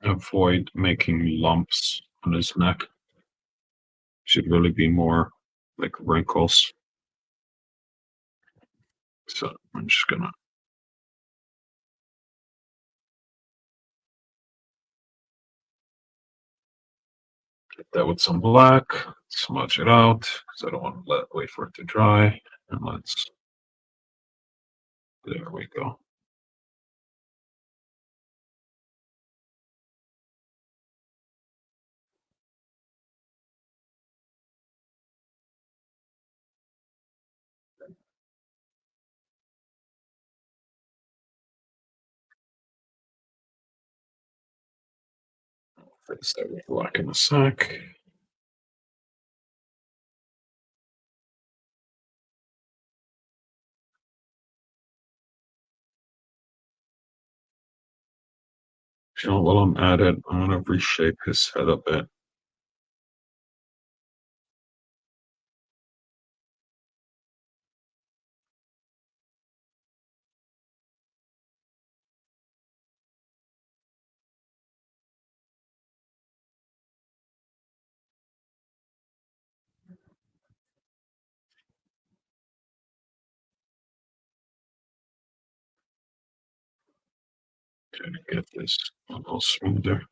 Avoid making lumps on his neck. Should really be more like wrinkles. So I'm just gonna get that with some black, smudge it out because I don't want to wait for it to dry. And there we go. Fix that with black in a sec. So while I'm at it, I'm gonna reshape his head a bit. Trying to get this a little smoother.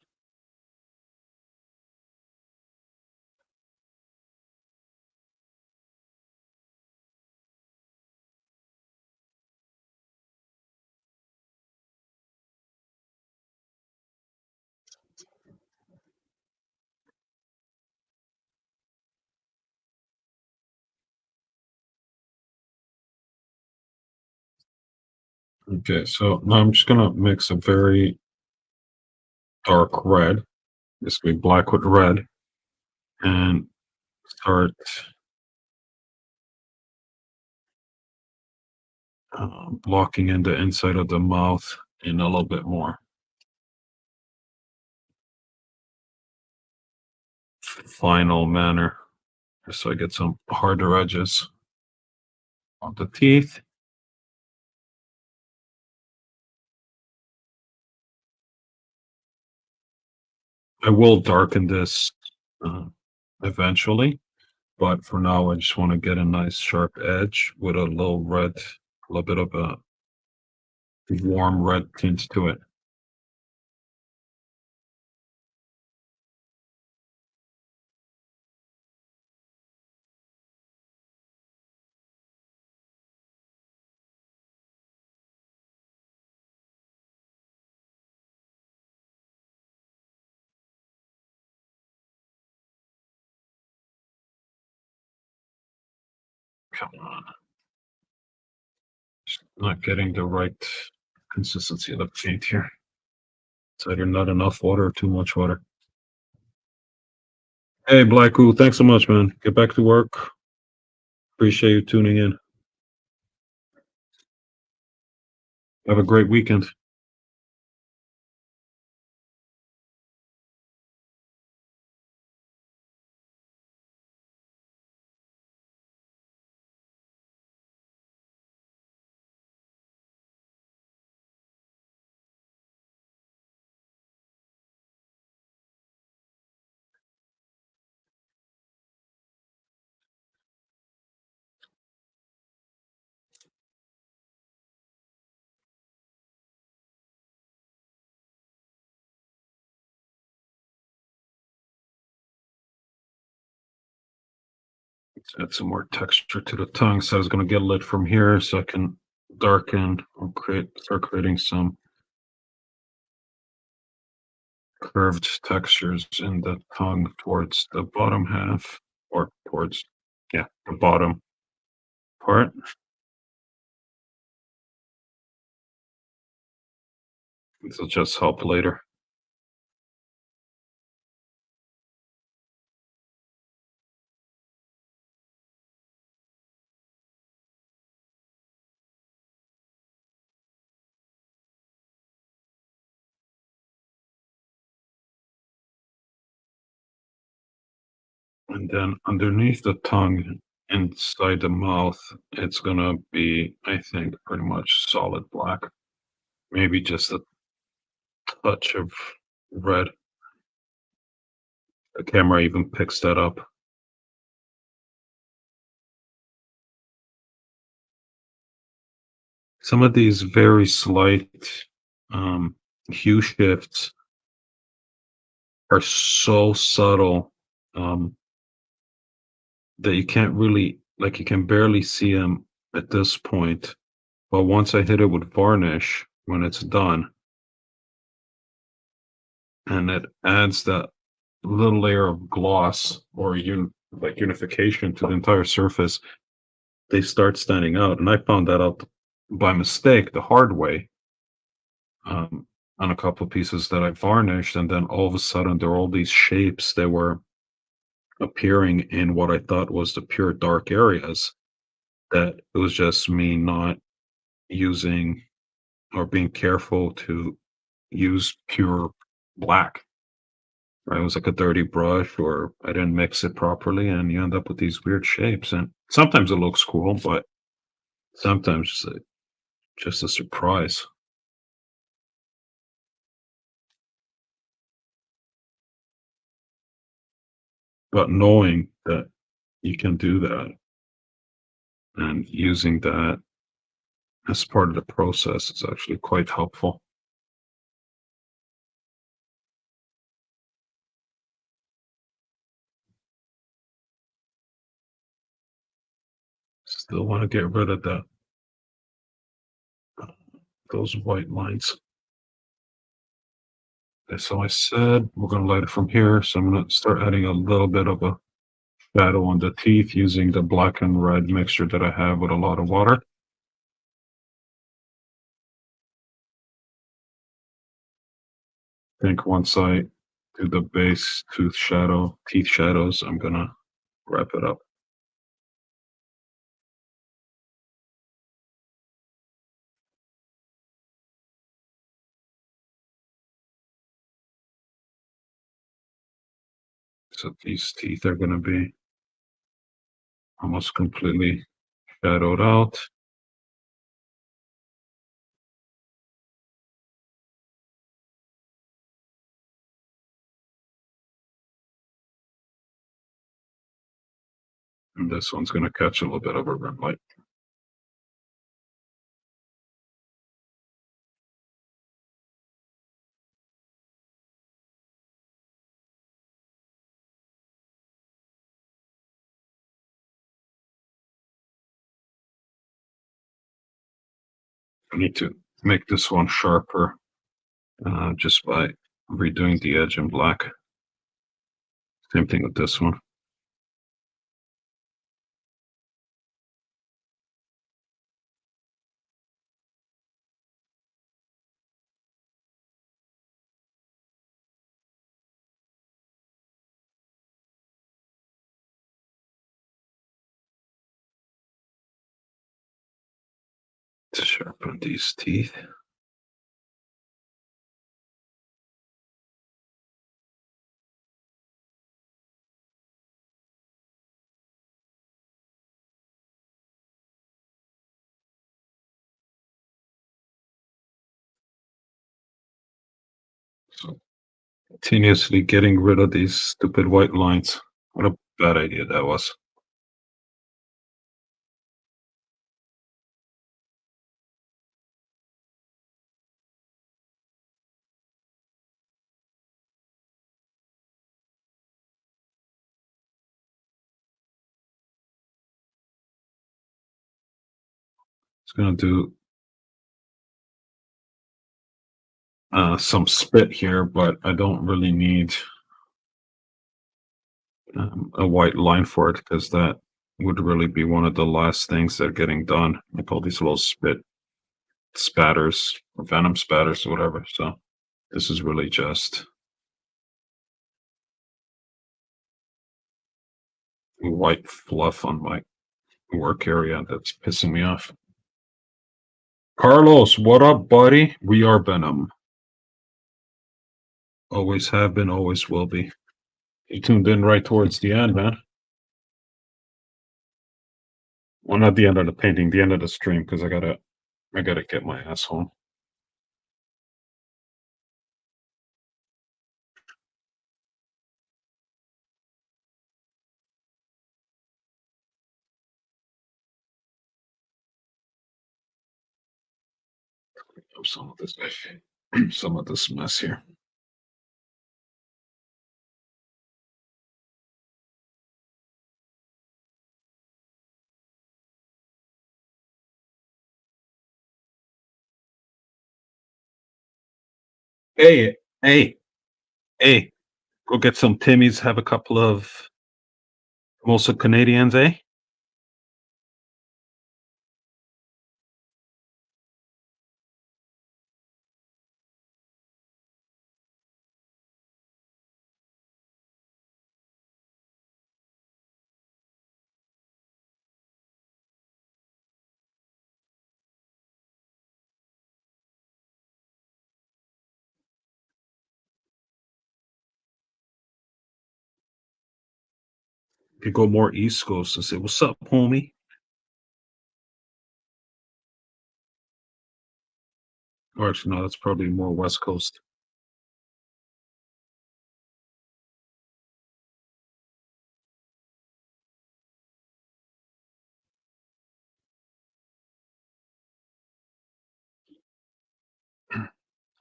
Okay, so now I'm just gonna mix a very dark red. This could be black with red, and start blocking in the inside of the mouth in a little bit more final manner, just so I get some harder edges on the teeth. I will darken this uh, eventually, but for now, I just want to get a nice sharp edge with a little red, a little bit of a warm red tint to it. Come on, just not getting the right consistency of the paint here. It's either not enough water or too much water. Hey, Blacku, thanks so much, man. Get back to work. Appreciate you tuning in. Have a great weekend. Let's add some more texture to the tongue. So I was going to get lit from here so I can darken or start creating some curved textures in the tongue towards the bottom half or towards, yeah, the bottom part. This will just help later. And then underneath the tongue, inside the mouth, it's gonna be, I think, pretty much solid black. Maybe just a touch of red. The camera even picks that up. Some of these very slight um, hue shifts are so subtle um, that you can't really, like, you can barely see them at this point. But once I hit it with varnish, when it's done, and it adds that little layer of gloss or like unification to the entire surface, they start standing out. And I found that out by mistake the hard way um, on a couple of pieces that I varnished, and then all of a sudden there were all these shapes that were appearing in what I thought was the pure dark areas. That it was just me not using or being careful to use pure black. Right? It was like a dirty brush, or I didn't mix it properly, and you end up with these weird shapes. And sometimes it looks cool, but sometimes it's just a surprise. But knowing that you can do that and using that as part of the process is actually quite helpful. Still want to get rid of those white lines. Okay, so I said we're going to light it from here. So I'm going to start adding a little bit of a shadow on the teeth using the black and red mixture that I have with a lot of water. I think once I do the base teeth shadows, I'm going to wrap it up. So these teeth are going to be almost completely shadowed out. And this one's going to catch a little bit of a red light. I need to make this one sharper just by redoing the edge in black. Same thing with this one. To sharpen these teeth. So continuously getting rid of these stupid white lines. What a bad idea that was. It's gonna do some spit here, but I don't really need a white line for it because that would really be one of the last things that are getting done. Like all these little spit spatters or venom spatters or whatever. So this is really just white fluff on my work area that's pissing me off. Carlos, what up, buddy? We are Venom. Always have been, always will be. You tuned in right towards the end, man. Well, not the end of the painting, the end of the stream, because I gotta get my ass home. Some of this, some of this mess here. Hey, hey, hey! Go get some Timmys. Have a couple of Mosa Canadians, eh? Could go more East Coast and say, "What's up, homie?" Or actually, no, that's probably more West Coast.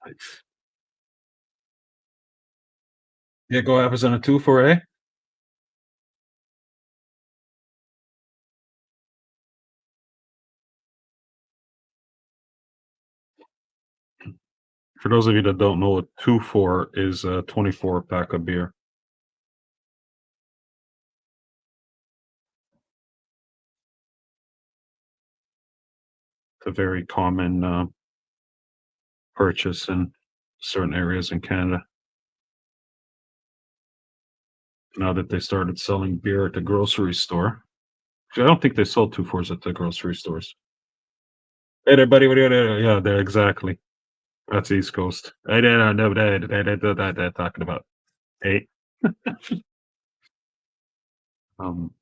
Like, yeah, go Arizona too for a. For those of you that don't know, a 2-4 is a 24 pack of beer. It's a very common purchase in certain areas in Canada. Now that they started selling beer at the grocery store. I don't think they sold 2-4s at the grocery stores. Hey, everybody, what are you doing? Yeah, there, exactly. That's East Coast. I didn't know that they're talking about. Hey, um,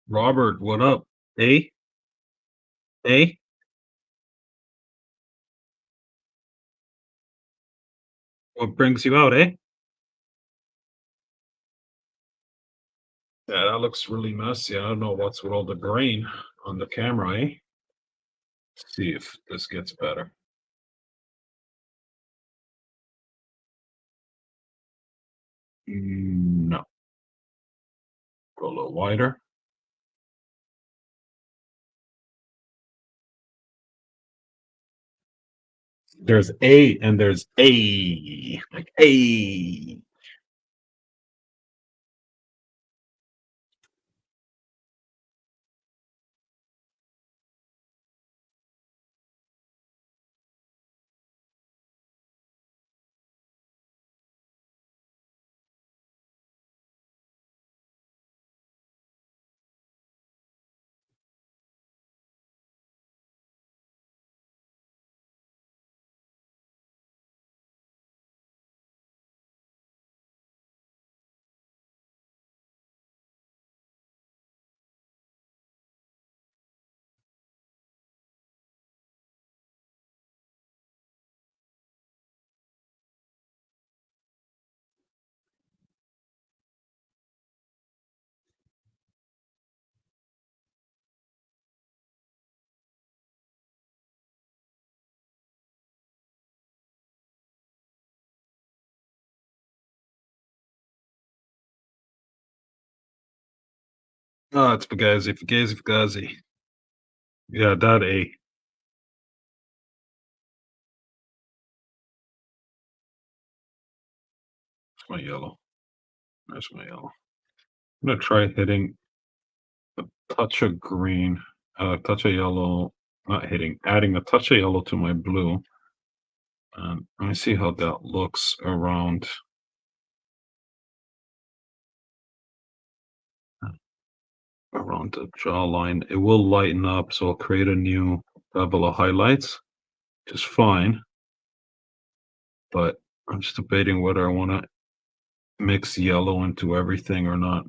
Robert, what up? Hey, hey, what brings you out, eh? Yeah, that looks really messy. I don't know what's with all the grain on the camera, eh? See if this gets better. No, go a little wider. There's A and there's A, like A. Oh, it's Fugazi, Fugazi, Fugazi. Yeah, that A. It's my yellow. There's my yellow. I'm gonna try hitting a touch of green, a touch of yellow, not hitting, adding a touch of yellow to my blue. And let me see how that looks around the jawline. It will lighten up, so I'll create a new level of highlights, which is fine. But I'm just debating whether I want to mix yellow into everything or not.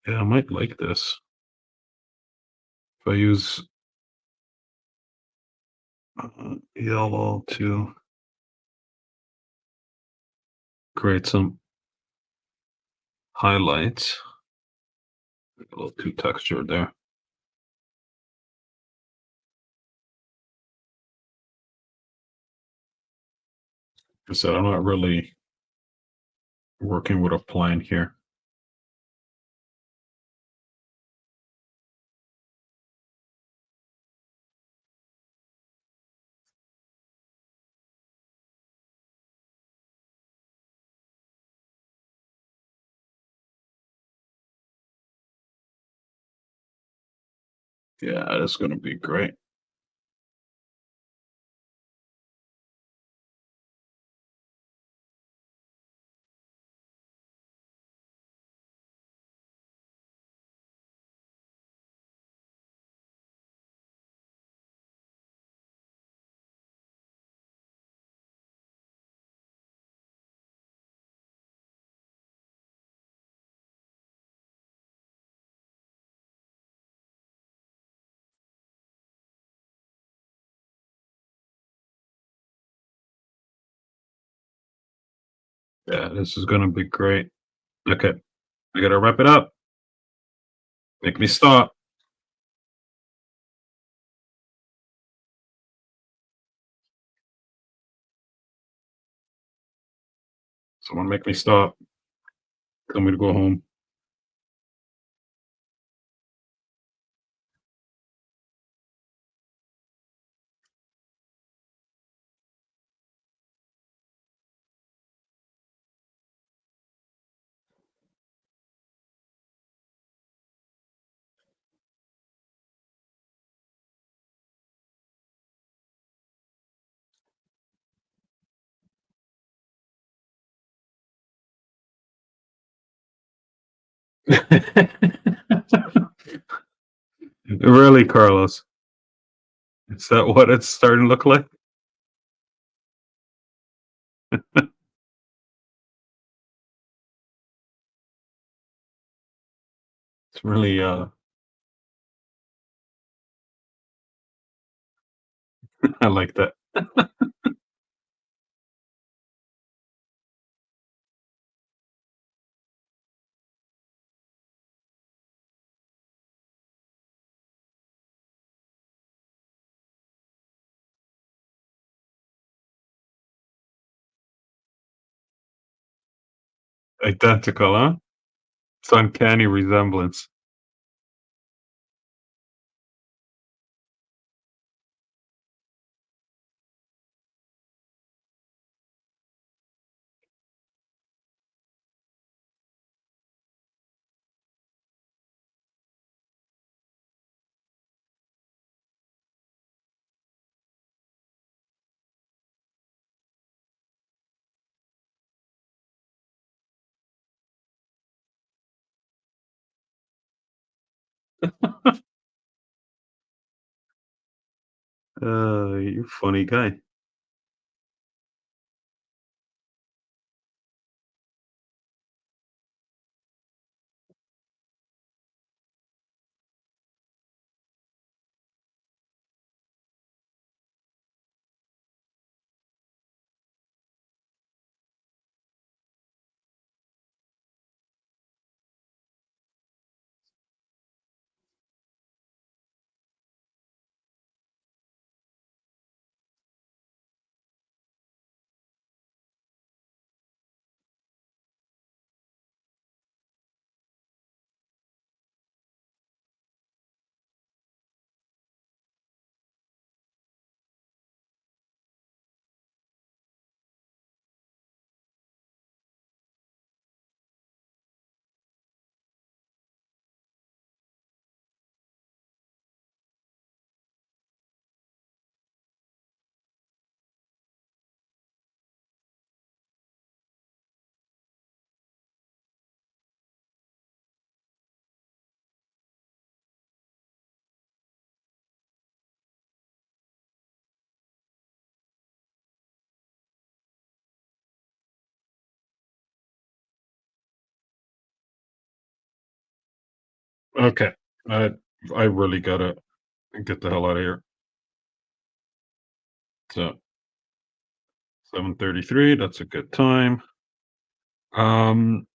Yeah, I might like this. If I use yellow to create some highlights, a little too textured there. I said I'm not really working with a plan here. Yeah, that's gonna be great. Yeah, this is gonna be great. Okay, I gotta wrap it up. Make me stop. Someone make me stop. Tell me to go home. Really, Carlos? Is that what it's starting to look like? It's really I like that. Identical, huh? It's uncanny resemblance. You funny guy. Okay. I I really gotta get the hell out of here. So 7:33, that's a good time. Um,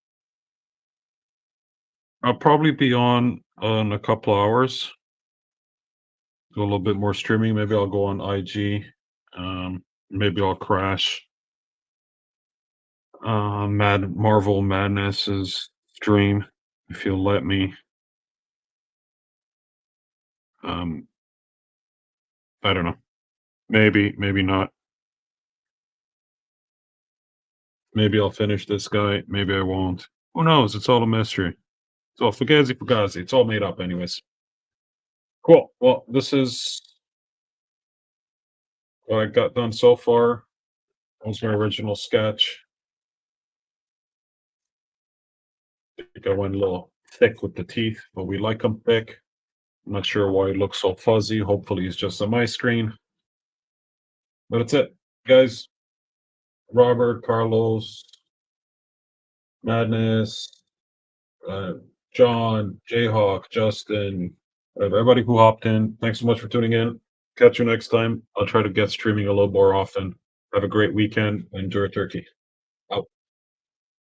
I'll probably be on in a couple hours. Do a little bit more streaming. Maybe I'll go on IG. Maybe I'll crash Mad Marvel Madness's stream if you'll let me. Um, I don't know. Maybe, maybe not. Maybe I'll finish this guy. Maybe I won't. Who knows? It's all a mystery. It's all fugazi fugazi. It's all made up, anyways. Cool. Well, this is what I got done so far. That was my original sketch. I think I went a little thick with the teeth, but we like them thick. I'm not sure why it looks so fuzzy. Hopefully, it's just on my screen. But that's it, guys. Robert, Carlos, Madness, uh, John, Jayhawk, Justin, everybody who hopped in. Thanks so much for tuning in. Catch you next time. I'll try to get streaming a little more often. Have a great weekend. Enjoy turkey.